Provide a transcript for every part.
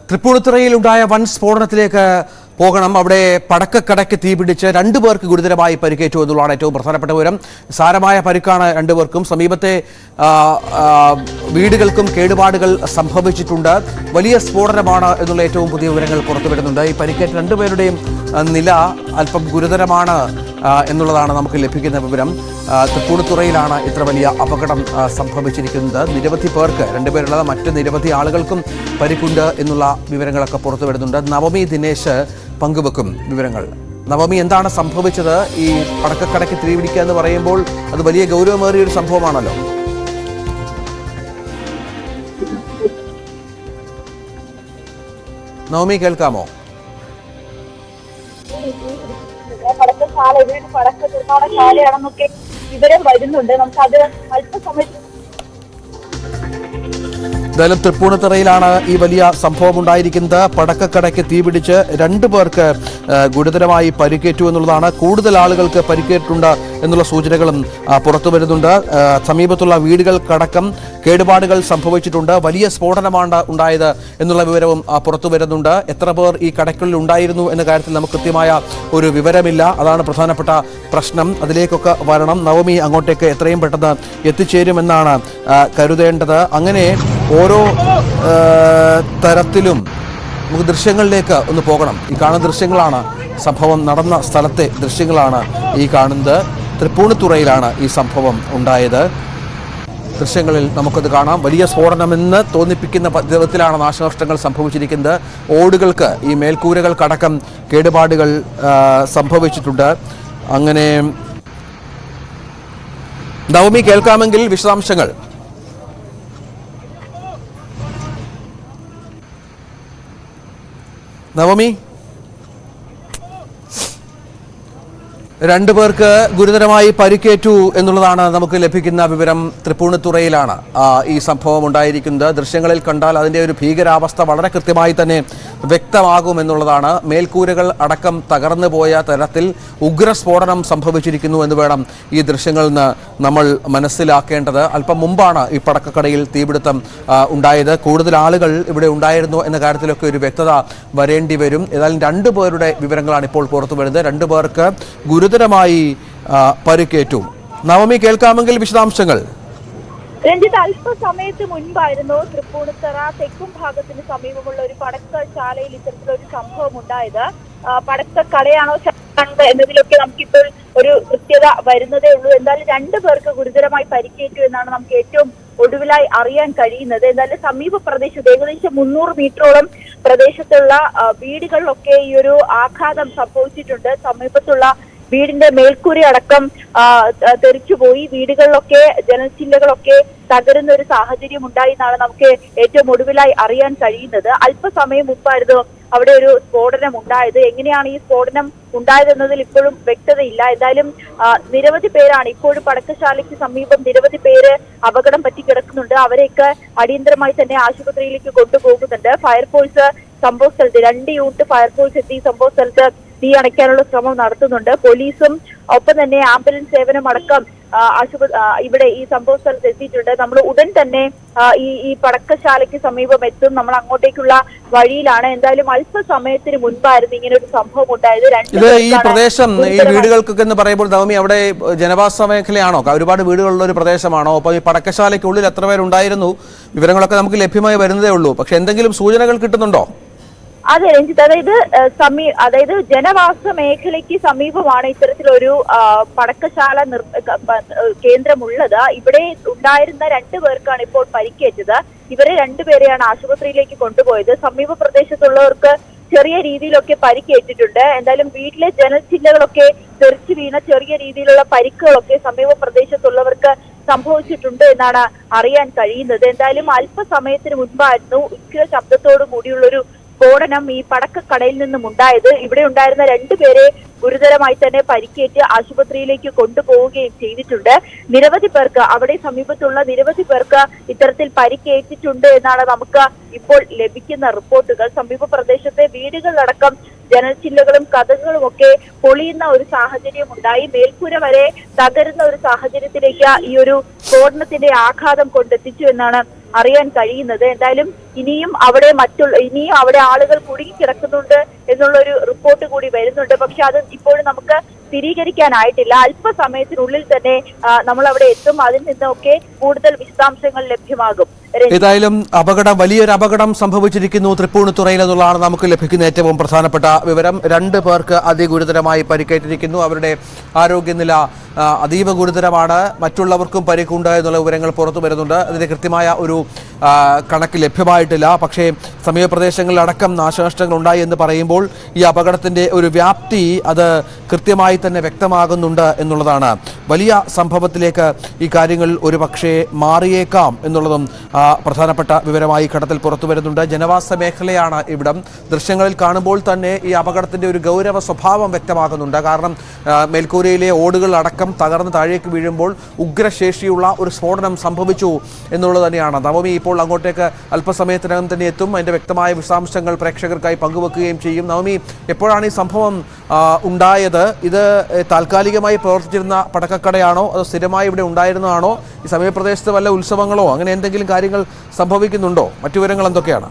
തൃപ്പൂണിത്തുറയിലുണ്ടായ വൻ സ്ഫോടനത്തിലേക്ക് പോകണം. അവിടെ പടക്കക്കടയ്ക്ക് തീപിടിച്ച് 2 പേർക്ക് ഗുരുതരമായി പരിക്കേറ്റു എന്നുള്ളതാണ് ഏറ്റവും പ്രധാനപ്പെട്ട വിവരം. സാരമായ പരിക്കാണ് 2 പേർക്കും. സമീപത്തെ വീടുകൾക്കും കേടുപാടുകൾ സംഭവിച്ചിട്ടുണ്ട്. വലിയ സ്ഫോടനമാണ് എന്നുള്ള ഏറ്റവും പുതിയ വിവരങ്ങൾ പുറത്തുവരുന്നുണ്ട്. ഈ പരിക്കേറ്റ 2 പേരുടെയും നില അല്പം ഗുരുതരമാണ് എന്നുള്ളതാണ് നമുക്ക് ലഭിക്കുന്ന വിവരം. തൃപ്പൂണിത്തുറയിലാണ് ഇത്ര വലിയ അപകടം സംഭവിച്ചിരിക്കുന്നത്. നിരവധി പേർക്ക് 2 പേരുള്ളത് മറ്റ് നിരവധി ആളുകൾക്കും പരിക്കുണ്ട് എന്നുള്ള വിവരങ്ങളൊക്കെ പുറത്തു വരുന്നുണ്ട്. നവമി ദിനേശ് പങ്കുവെക്കും വിവരങ്ങൾ. നവമി, എന്താണ് സംഭവിച്ചത്? ഈ പടക്കക്കടയ്ക്ക് തീപിടിക്കുക എന്ന് പറയുമ്പോൾ അത് വലിയ ഗൗരവമേറിയ ഒരു സംഭവമാണല്ലോ. നവമി, കേൾക്കാമോ? പടക്കശാല ഇവരുടെ പടക്ക നിർമ്മാണശാലയാണെന്നൊക്കെ വിവരം വരുന്നുണ്ട്. നമുക്കത് അല്പസമയത്ത് എന്തായാലും തൃപ്പൂണിത്തുറയിലാണ് ഈ വലിയ സംഭവം ഉണ്ടായിരിക്കുന്നത്. പടക്കക്കടയ്ക്ക് തീപിടിച്ച് 2 പേർക്ക് ഗുരുതരമായി പരിക്കേറ്റു എന്നുള്ളതാണ്. കൂടുതൽ ആളുകൾക്ക് പരിക്കേറ്റിട്ടുണ്ട് എന്നുള്ള സൂചനകളും പുറത്തു വരുന്നുണ്ട്. സമീപത്തുള്ള വീടുകൾക്കടക്കം കേടുപാടുകൾ സംഭവിച്ചിട്ടുണ്ട്. വലിയ സ്ഫോടനമാണ് ഉണ്ടായത് എന്നുള്ള വിവരവും പുറത്തു വരുന്നുണ്ട്. എത്ര പേർ ഈ കടയ്ക്കുള്ളിൽ ഉണ്ടായിരുന്നു എന്ന കാര്യത്തിൽ നമുക്ക് കൃത്യമായ ഒരു വിവരമില്ല. അതാണ് പ്രധാനപ്പെട്ട പ്രശ്നം. അതിലേക്കൊക്കെ വരണം. നവമി അങ്ങോട്ടേക്ക് എത്രയും പെട്ടെന്ന് എത്തിച്ചേരുമെന്നാണ് കരുതേണ്ടത്. അങ്ങനെ ഓരോ തരത്തിലും നമുക്ക് ദൃശ്യങ്ങളിലേക്ക് ഒന്ന് പോകണം. ഈ കാണുന്ന ദൃശ്യങ്ങളാണ് സംഭവം നടന്ന സ്ഥലത്തെ ദൃശ്യങ്ങളാണ് ഈ കാണുന്നത്. തൃപ്പൂണിത്തുറയിലാണ് ഈ സംഭവം ഉണ്ടായത്. ദൃശ്യങ്ങളിൽ നമുക്കത് കാണാം. വലിയ സ്ഫോടനമെന്ന് തോന്നിപ്പിക്കുന്ന വിധത്തിലാണ് നാശനഷ്ടങ്ങൾ സംഭവിച്ചിരിക്കുന്നത്. ഓടുകൾക്ക്, ഈ മേൽക്കൂരകൾക്കടക്കം കേടുപാടുകൾ സംഭവിച്ചിട്ടുണ്ട്. അങ്ങനെ നവമി, കേൾക്കാമെങ്കിൽ വിശദാംശങ്ങൾ. നവമി, 2 പേർക്ക് ഗുരുതരമായി പരിക്കേറ്റു എന്നുള്ളതാണ് നമുക്ക് ലഭിക്കുന്ന വിവരം. തൃപ്പൂണിത്തുറയിലാണ് ഈ സംഭവം ഉണ്ടായിരിക്കുന്നത്. ദൃശ്യങ്ങളിൽ കണ്ടാൽ അതിൻ്റെ ഒരു ഭീകരാവസ്ഥ വളരെ കൃത്യമായി തന്നെ വ്യക്തമാകുമെന്നുള്ളതാണ്. മേൽക്കൂരകൾ അടക്കം തകർന്നു പോയ തരത്തിൽ ഉഗ്രസ്ഫോടനം സംഭവിച്ചിരിക്കുന്നു എന്ന് വേണം ഈ ദൃശ്യങ്ങളിൽ നിന്ന് നമ്മൾ മനസ്സിലാക്കേണ്ടത്. അല്പം മുമ്പാണ് ഈ പടക്കക്കടയിൽ തീപിടുത്തം ഉണ്ടായത്. കൂടുതൽ ആളുകൾ ഇവിടെ ഉണ്ടായിരുന്നു എന്ന കാര്യത്തിലൊക്കെ ഒരു വ്യക്തത വരേണ്ടി വരും. ഏതായാലും 2 പേരുടെ വിവരങ്ങളാണ് ഇപ്പോൾ പുറത്തു വരുന്നത്. 2 പേർക്ക് ഗുരുതരമായി പരിക്കേറ്റു. നവമി, കേൾക്കാമെങ്കിൽ വിശദാംശങ്ങൾ. രഞ്ജിത്ത്, അല്പസമയത്ത് മുൻപായിരുന്നു തൃപ്പൂണിത്തുറ തെക്കും ഭാഗത്തിന് സമീപമുള്ള ഒരു പടക്കശാലയിൽ ഇത്തരത്തിലൊരു സംഭവം ഉണ്ടായത്. പടക്കക്കടയാണോ എന്നതിലൊക്കെ നമുക്കിപ്പോൾ ഒരു കൃത്യത വരുന്നതേ ഉള്ളൂ. എന്തായാലും 2 പേർക്ക് ഗുരുതരമായി പരിക്കേറ്റു എന്നാണ് നമുക്ക് ഏറ്റവും ഒടുവിലായി അറിയാൻ കഴിയുന്നത്. എന്തായാലും സമീപ പ്രദേശത്ത് ഏകദേശം 300 മീറ്ററോളം പ്രദേശത്തുള്ള വീടുകളിലൊക്കെ ഈ ഒരു ആഘാതം സംഭവിച്ചിട്ടുണ്ട്. സമീപത്തുള്ള വീടിന്റെ മേൽക്കൂര അടക്കം തെറിച്ചുപോയി. വീടുകളിലൊക്കെ ജനൽച്ചില്ലകളൊക്കെ തകരുന്ന ഒരു സാഹചര്യം ഉണ്ടായി എന്നാണ് നമുക്ക് ഏറ്റവും ഒടുവിലായി അറിയാൻ കഴിയുന്നത്. അല്പസമയം മുമ്പായിരുന്നു അവിടെ ഒരു സ്ഫോടനം ഉണ്ടായത്. എങ്ങനെയാണ് ഈ സ്ഫോടനം ഉണ്ടായതെന്നതിൽ ഇപ്പോഴും വ്യക്തതയില്ല. എന്തായാലും നിരവധി പേരാണ് ഇപ്പോഴും പടക്കശാലയ്ക്ക് സമീപം നിരവധി പേര് അപകടം പറ്റി കിടക്കുന്നുണ്ട്. അവരെയൊക്കെ അടിയന്തരമായി തന്നെ ആശുപത്രിയിലേക്ക് കൊണ്ടുപോകുന്നുണ്ട്. ഫയർഫോഴ്സ് സംഭവ സ്ഥലത്ത് 2 യൂണിറ്റ് ഫയർഫോഴ്സ് എത്തി സംഭവ സ്ഥലത്ത് തീ അണയ്ക്കാനുള്ള ശ്രമം നടത്തുന്നുണ്ട്. പോലീസും ഒപ്പം തന്നെ ആംബുലൻസ് സേവനം അടക്കം ഇവിടെ ഈ സംഭവ സ്ഥലത്ത് എത്തിയിട്ടുണ്ട്. നമ്മൾ ഉടൻ തന്നെ ഈ പടക്കശാലയ്ക്ക് സമീപം എത്തും. നമ്മൾ അങ്ങോട്ടേക്കുള്ള വഴിയിലാണ്. എന്തായാലും അല്പസമയത്തിന് മുൻപായിരുന്നു ഇങ്ങനെ ഒരു സംഭവം ഉണ്ടായത്. ഈ പ്രദേശം, ഈ വീടുകൾക്കൊക്കെ എന്ന് പറയുമ്പോൾ നവമി, അവിടെ ജനവാസ മേഖലയാണോ? ഒരുപാട് വീടുകളുള്ള ഒരു പ്രദേശമാണോ? അപ്പൊ ഈ പടക്കശാലയ്ക്കുള്ളിൽ എത്ര പേരുണ്ടായിരുന്നു? വിവരങ്ങളൊക്കെ നമുക്ക് ലഭ്യമായി വരുന്നതേ ഉള്ളൂ. പക്ഷെ എന്തെങ്കിലും സൂചനകൾ കിട്ടുന്നുണ്ടോ? അതെ രഞ്ജിത്ത്, അതായത് ജനവാസ മേഖലയ്ക്ക് സമീപമാണ് ഇത്തരത്തിലൊരു പടക്കശാല കേന്ദ്രമുള്ളത്. ഇവിടെ ഉണ്ടായിരുന്ന 2 പേർക്കാണ് ഇപ്പോൾ പരിക്കേറ്റത്. ഇവരെ 2 പേരെയാണ് ആശുപത്രിയിലേക്ക് കൊണ്ടുപോയത്. സമീപ പ്രദേശത്തുള്ളവർക്ക് ചെറിയ രീതിയിലൊക്കെ പരിക്കേറ്റിട്ടുണ്ട്. എന്തായാലും വീട്ടിലെ ജനൽച്ചില്ലകളൊക്കെ തെറിച്ചു വീണ ചെറിയ രീതിയിലുള്ള പരിക്കുകളൊക്കെ സമീപ പ്രദേശത്തുള്ളവർക്ക് സംഭവിച്ചിട്ടുണ്ട് എന്നാണ് അറിയാൻ കഴിയുന്നത്. എന്തായാലും അല്പസമയത്തിന് മുൻപായിരുന്നു ഉഗ്ര ശബ്ദത്തോടു കൂടിയുള്ളൊരു സ്ഫോടനം ഈ പടക്കക്കടയിൽ നിന്നും ഉണ്ടായത്. ഇവിടെ ഉണ്ടായിരുന്ന 2 പേരെ ഗുരുതരമായി തന്നെ പരിക്കേറ്റ് ആശുപത്രിയിലേക്ക് കൊണ്ടുപോവുകയും ചെയ്തിട്ടുണ്ട്. നിരവധി പേർക്ക്, അവിടെ സമീപത്തുള്ള നിരവധി പേർക്ക് ഇത്തരത്തിൽ പരിക്കേറ്റിട്ടുണ്ട് എന്നാണ് നമുക്ക് ഇപ്പോൾ ലഭിക്കുന്ന റിപ്പോർട്ടുകൾ. സമീപ പ്രദേശത്തെ വീടുകളിലടക്കം ജനൽച്ചില്ലകളും കതകുകളും ഒക്കെ പൊളിയുന്ന ഒരു സാഹചര്യം ഉണ്ടായി. മേൽക്കൂര വരെ തകരുന്ന ഒരു സാഹചര്യത്തിലേക്ക് ഈ ഒരു സ്ഫോടനത്തിന്റെ ആഘാതം കൊണ്ടെത്തിച്ചു എന്നാണ് അറിയാൻ കഴിയുന്നത്. എന്തായാലും ഇനിയും അവിടെ ആളുകൾ കുടുങ്ങിക്കിടക്കുന്നുണ്ട് എന്നുള്ളൊരു റിപ്പോർട്ട് കൂടി വരുന്നുണ്ട്. പക്ഷെ അത് ഇപ്പോഴും നമുക്ക് സ്ഥിരീകരിക്കാനായിട്ടില്ല. അല്പസമയത്തിനുള്ളിൽ തന്നെ നമ്മൾ അവിടെ എത്തും. അതിൽ നിന്നൊക്കെ കൂടുതൽ വിശദാംശങ്ങൾ ലഭ്യമാകും. ഏതായാലും വലിയൊരു അപകടം സംഭവിച്ചിരിക്കുന്നു തൃപ്പൂണിത്തുറയിൽ എന്നുള്ളതാണ് നമുക്ക് ലഭിക്കുന്ന ഏറ്റവും പ്രധാനപ്പെട്ട വിവരം. 2 പേർക്ക് അതിഗുരുതരമായി പരിക്കേറ്റിരിക്കുന്നു. അവരുടെ ആരോഗ്യനില അതീവ ഗുരുതരമാണ്. മറ്റുള്ളവർക്കും പരിക്കുണ്ട് എന്നുള്ള വിവരങ്ങൾ പുറത്തു വരുന്നുണ്ട്. അതിന് കൃത്യമായ ഒരു കണക്ക് ലഭ്യമായിട്ടില്ല. പക്ഷേ സമീപ പ്രദേശങ്ങളിലടക്കം നാശനഷ്ടങ്ങൾ ഉണ്ടായി എന്ന് പറയുമ്പോൾ ഈ അപകടത്തിൻ്റെ ഒരു വ്യാപ്തി അത് കൃത്യമായി തന്നെ വ്യക്തമാകുന്നുണ്ട് എന്നുള്ളതാണ്. വലിയ സംഭവത്തിലേക്ക് ഈ കാര്യങ്ങൾ ഒരു പക്ഷേ മാറിയേക്കാം എന്നുള്ളതും പ്രധാനപ്പെട്ട വിവരമായി ഘട്ടത്തിൽ പുറത്തു വരുന്നുണ്ട്. ജനവാസ മേഖലയാണ് ഇവിടം. ദൃശ്യങ്ങളിൽ കാണുമ്പോൾ തന്നെ ഈ അപകടത്തിൻ്റെ ഒരു ഗൗരവ സ്വഭാവം വ്യക്തമാകുന്നുണ്ട്. കാരണം മേൽക്കൂരയിലെ ഓടുകൾ അടക്കം തകർന്ന് താഴേക്ക് വീഴുമ്പോൾ ഉഗ്രശേഷിയുള്ള ഒരു സ്ഫോടനം സംഭവിച്ചു എന്നുള്ളത് തന്നെയാണ്. നവമി ഇപ്പോൾ അങ്ങോട്ടേക്ക് അല്പസമയത്തിനകം തന്നെ എത്തും. അതിൻ്റെ വ്യക്തമായ വിശദാംശങ്ങൾ പ്രേക്ഷകർക്കായി പങ്കുവെക്കുകയും ചെയ്യും. നവമി, എപ്പോഴാണ് ഈ സംഭവം ഉണ്ടായത്? ഇത് താൽക്കാലികമായി പ്രവർത്തിച്ചിരുന്ന പടക്കക്കടയാണോ അതോ സ്ഥിരമായി ഇവിടെ ഉണ്ടായിരുന്നതാണോ? ഈ സമീപപ്രദേശത്ത് വല്ല ഉത്സവങ്ങളോ അങ്ങനെ എന്തെങ്കിലും കാര്യങ്ങൾ സംഭവിക്കുന്നുണ്ടോ? മറ്റു വിവരങ്ങൾ എന്തൊക്കെയാണ്?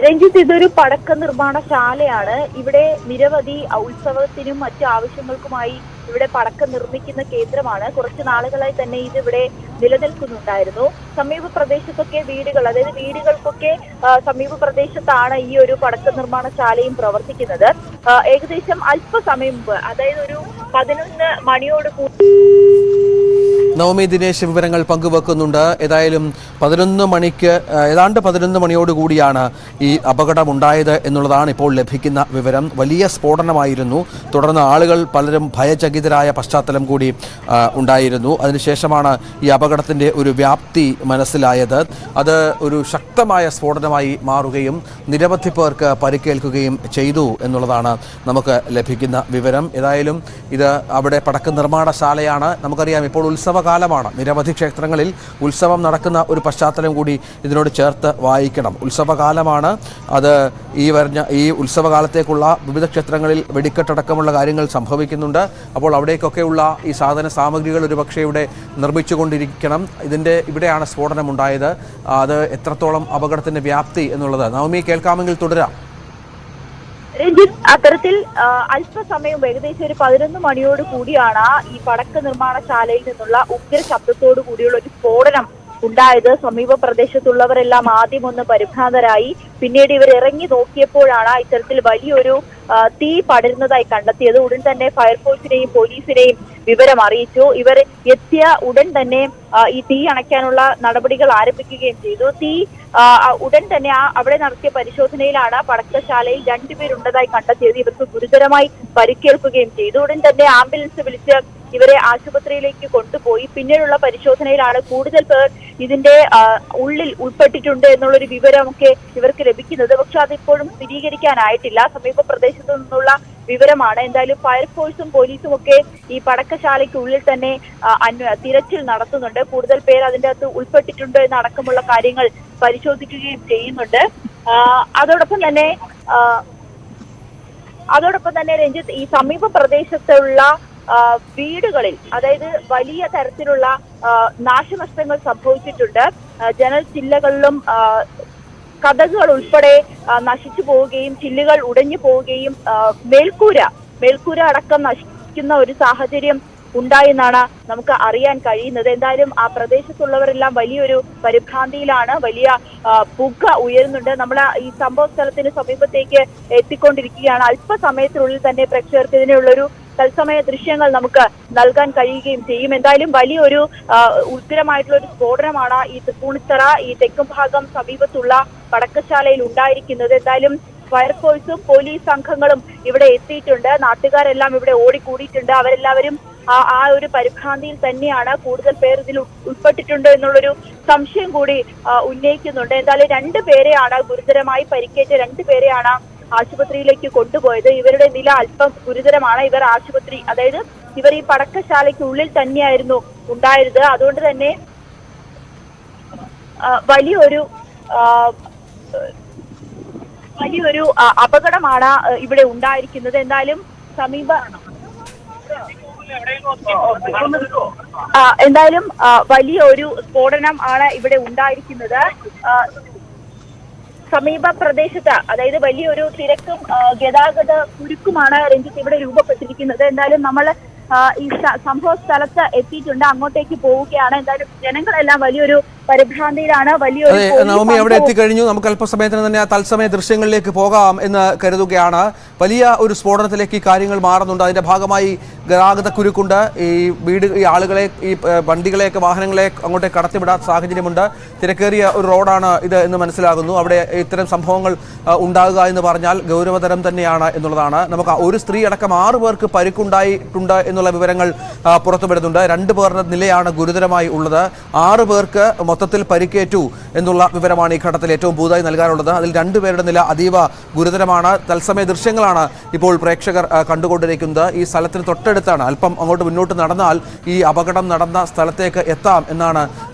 രഞ്ജിത്ത്, ഇതൊരു പടക്ക നിർമ്മാണശാലയാണ്. ഇവിടെ നിരവധി ഉത്സവത്തിനും മറ്റു ആവശ്യങ്ങൾക്കുമായി ഇവിടെ പടക്കം നിർമ്മിക്കുന്ന കേന്ദ്രമാണ്. കുറച്ച് നാളുകളായി തന്നെ ഇതിവിടെ നിലനിൽക്കുന്നുണ്ടായിരുന്നു. സമീപ പ്രദേശത്തൊക്കെ വീടുകൾക്കൊക്കെ സമീപ പ്രദേശത്താണ് ഈ ഒരു പടക്ക നിർമ്മാണശാലയും പ്രവർത്തിക്കുന്നത്. ഏകദേശം അല്പസമയം മുമ്പ്, അതായത് ഒരു 11 മണിയോട് കൂടി നവമി ദിനേശ് വിവരങ്ങൾ പങ്കുവെക്കുന്നുണ്ട്. ഏതായാലും ഏതാണ്ട് 11 മണിയോടുകൂടിയാണ് ഈ അപകടമുണ്ടായത് എന്നുള്ളതാണ് ഇപ്പോൾ ലഭിക്കുന്ന വിവരം. വലിയ സ്ഫോടനമായിരുന്നു. തുടർന്ന് ആളുകൾ പലരും ഭയചകിതരായ പശ്ചാത്തലം കൂടി ഉണ്ടായിരുന്നു. അതിനുശേഷമാണ് ഈ അപകടത്തിൻ്റെ ഒരു വ്യാപ്തി മനസ്സിലായത്. അത് ഒരു ശക്തമായ സ്ഫോടനമായി മാറുകയും നിരവധി പേർക്ക് പരിക്കേൽക്കുകയും ചെയ്തു എന്നുള്ളതാണ് നമുക്ക് ലഭിക്കുന്ന വിവരം. ഏതായാലും ഇത് അവിടെ പടക്ക നിർമ്മാണശാലയാണ്. നമുക്കറിയാം ഇപ്പോൾ ഉത്സവകാലമാണ്. നിരവധി ക്ഷേത്രങ്ങളിൽ ഉത്സവം നടക്കുന്ന ഒരു പശ്ചാത്തലം കൂടി ഇതിനോട് ചേർത്ത് വായിക്കണം. ഉത്സവകാലമാണ്. അത് ഈ ഉത്സവകാലത്തേക്കുള്ള വിവിധ ക്ഷേത്രങ്ങളിൽ വെടിക്കെട്ടടക്കമുള്ള കാര്യങ്ങൾ സംഭവിക്കുന്നുണ്ട്. അപ്പോൾ അവിടേക്കൊക്കെയുള്ള ഈ സാധന സാമഗ്രികൾ ഒരുപക്ഷെ ഇവിടെ നിർമ്മിച്ചുകൊണ്ടിരിക്കണം. ഇവിടെയാണ് സ്ഫോടനം ഉണ്ടായത്. അത് എത്രത്തോളം അപകടത്തിൻ്റെ വ്യാപ്തി എന്നുള്ളത് നവമി കേൾക്കാമെങ്കിൽ തുടരാം. രഞ്ജിത്ത്, അത്തരത്തിൽ അല്പസമയം ഏകദേശം ഒരു 11 മണിയോട് കൂടിയാണ് ഈ പടക്ക നിർമ്മാണശാലയിൽ നിന്നുള്ള ഉഗ്ര ശബ്ദത്തോടു കൂടിയുള്ള ഒരു സ്ഫോടനം ഉണ്ടായത്. സമീപ പ്രദേശത്തുള്ളവരെല്ലാം ആദ്യം ഒന്ന് പരിഭ്രാന്തരായി. പിന്നീട് ഇവർ ഇറങ്ങി നോക്കിയപ്പോഴാണ് ഇത്തരത്തിൽ വലിയൊരു തീ പടരുന്നതായി കണ്ടെത്തിയത്. ഉടൻ തന്നെ ഫയർഫോഴ്സിനെയും പോലീസിനെയും വിവരം അറിയിച്ചു. ഇവർ എത്തിയ ഉടൻ തന്നെ ഈ തീ അണയ്ക്കാനുള്ള നടപടികൾ ആരംഭിക്കുകയും ചെയ്തു. ഉടൻ തന്നെ അവിടെ നടത്തിയ പരിശോധനയിലാണ് പടക്കശാലയിൽ 2 പേരുണ്ടതായി കണ്ടെത്തിയത്. ഇവർക്ക് ഗുരുതരമായി പരിക്കേൽക്കുകയും ചെയ്തു. ഉടൻ തന്നെ ആംബുലൻസ് വിളിച്ച് ഇവരെ ആശുപത്രിയിലേക്ക് കൊണ്ടുപോയി. പിന്നീടുള്ള പരിശോധനയിലാണ് കൂടുതൽ പേർ ഇതിന്റെ ഉള്ളിൽ ഉൾപ്പെട്ടിട്ടുണ്ട് എന്നുള്ളൊരു വിവരമൊക്കെ ഇവർക്ക് ലഭിക്കുന്നത്. പക്ഷെ അതിപ്പോഴും സ്ഥിരീകരിക്കാനായിട്ടില്ല. സമീപ പ്രദേശത്തു നിന്നുള്ള വിവരമാണ്. എന്തായാലും ഫയർഫോഴ്സും പോലീസും ഒക്കെ ഈ പടക്കശാലയ്ക്കുള്ളിൽ തന്നെ തിരച്ചിൽ നടത്തുന്നുണ്ട്. കൂടുതൽ പേർ അതിന്റെ അകത്ത് ഉൾപ്പെട്ടിട്ടുണ്ട് എന്നടക്കമുള്ള കാര്യങ്ങൾ പരിശോധിക്കുകയും ചെയ്യുന്നുണ്ട്. അതോടൊപ്പം തന്നെ രഞ്ജിത്ത്, ഈ സമീപ പ്രദേശത്തുള്ള വീടുകളിൽ അതായത് വലിയ തരത്തിലുള്ള നാശനഷ്ടങ്ങൾ സംഭവിച്ചിട്ടുണ്ട്. ജനൽ ചില്ലകളിലും കതകുകൾ ഉൾപ്പെടെ നശിച്ചു പോവുകയും ചില്ലുകൾ ഉടഞ്ഞു പോവുകയും മേൽക്കൂര അടക്കം നശിക്കുന്ന ഒരു സാഹചര്യം ഉണ്ടായെന്നാണ് നമുക്ക് അറിയാൻ കഴിയുന്നത്. എന്തായാലും ആ പ്രദേശത്തുള്ളവരെല്ലാം വലിയൊരു പരിഭ്രാന്തിയിലാണ്. വലിയ പുക ഉയരുന്നുണ്ട്. നമ്മൾ ഈ സംഭവ സ്ഥലത്തിന് സമീപത്തേക്ക് എത്തിക്കൊണ്ടിരിക്കുകയാണ്. അല്പസമയത്തിനുള്ളിൽ തന്നെ പ്രേക്ഷകർക്ക് ഇതിനുള്ളൊരു തത്സമയ ദൃശ്യങ്ങൾ നമുക്ക് നൽകാൻ കഴിയുകയും ചെയ്യും. എന്തായാലും വലിയൊരു ഉഗ്രമായിട്ടുള്ള ഒരു സ്ഫോടനമാണ് ഈ തൃപ്പൂണിത്തറ ഈ തെക്കും ഭാഗം സമീപത്തുള്ള പടക്കശാലയിൽ ഉണ്ടായിരിക്കുന്നത്. എന്തായാലും ഫയർഫോഴ്സും പോലീസ് സംഘങ്ങളും ഇവിടെ എത്തിയിട്ടുണ്ട്. നാട്ടുകാരെല്ലാം ഇവിടെ ഓടിക്കൂടിയിട്ടുണ്ട്. അവരെല്ലാവരും ആ ഒരു പരിഭ്രാന്തിയിൽ തന്നെയാണ്. കൂടുതൽ പേർ ഇതിൽ ഉൾപ്പെട്ടിട്ടുണ്ട് എന്നുള്ളൊരു സംശയം കൂടി ഉന്നയിക്കുന്നുണ്ട്. എന്തായാലും 2 പേരെയാണ് ഗുരുതരമായി പരിക്കേറ്റ 2 പേരെയാണ് ആശുപത്രിയിലേക്ക് കൊണ്ടുപോയത്. ഇവരുടെ നില അല്പം ഗുരുതരമാണ്. ഇവർ ഈ പടക്കശാലയ്ക്കുള്ളിൽ തന്നെയായിരുന്നു ഉണ്ടായിരുന്നത്. അതുകൊണ്ട് തന്നെ വലിയൊരു അപകടമാണ് ഇവിടെ ഉണ്ടായിരിക്കുന്നത്. എന്തായാലും എന്തായാലും വലിയ ഒരു സ്ഫോടനം ആണ് ഇവിടെ ഉണ്ടായിരിക്കുന്നത്. സമീപ പ്രദേശത്ത് അതായത് വലിയൊരു തിരക്കും ഗതാഗത കുരുക്കുമാണ് രഞ്ജിത്ത് ഇവിടെ രൂപപ്പെട്ടിരിക്കുന്നത്. എന്തായാലും നമ്മൾ ഈ സംഭവ സ്ഥലത്ത് എത്തിയിട്ടുണ്ട്, അങ്ങോട്ടേക്ക് പോവുകയാണ്. എന്തായാലും ജനങ്ങളെല്ലാം വലിയൊരു പരിഭ്രാന്തിയിലാണ്. നവമി അവിടെ എത്തിക്കഴിഞ്ഞു. നമുക്ക് അല്പസമയത്തിന് തന്നെ തത്സമയ ദൃശ്യങ്ങളിലേക്ക് പോകാം എന്ന് കരുതുകയാണ്. വലിയ ഒരു സ്ഫോടനത്തിലേക്ക് ഈ കാര്യങ്ങൾ മാറുന്നുണ്ട്. അതിന്റെ ഭാഗമായി ഗതാഗത കുരുക്കുണ്ട്. ഈ ആളുകളെ, ഈ വണ്ടികളെയൊക്കെ, വാഹനങ്ങളെ അങ്ങോട്ടേക്ക് കടത്തിവിടാത്ത സാഹചര്യമുണ്ട്. തിരക്കേറിയ ഒരു റോഡാണ് ഇത് എന്ന് മനസ്സിലാകുന്നു. അവിടെ ഇത്തരം സംഭവങ്ങൾ ഉണ്ടാകുക എന്ന് പറഞ്ഞാൽ ഗൗരവതരം തന്നെയാണ് എന്നുള്ളതാണ്. നമുക്ക് ഒരു സ്ത്രീ അടക്കം 6 പേർക്ക് പരിക്കുണ്ടായിട്ടുണ്ട് എന്നുള്ള വിവരങ്ങൾ പുറത്തുവരുന്നുണ്ട്. 2 പേരുടെ നിലയാണ് ഗുരുതരമായി ഉള്ളത്. 6 പേർക്ക് മൊത്തത്തിൽ പരിക്കേറ്റു എന്നുള്ള വിവരമാണ് ഈ ഘട്ടത്തിൽ ഏറ്റവും പുതുതായി നൽകാനുള്ളത്. അതിൽ 2 പേരുടെ നില അതീവ ഗുരുതരമാണ്. തത്സമയ ദൃശ്യങ്ങളാണ് ഇപ്പോൾ പ്രേക്ഷകർ കണ്ടുകൊണ്ടിരിക്കുന്നത്. ഈ സ്ഥലത്തിന് തൊട്ടടുത്താണ്. അല്പം അങ്ങോട്ട് മുന്നോട്ട് നടന്നാൽ ഈ അപകടം നടന്ന സ്ഥലത്തേക്ക് എത്താം എന്നാണ്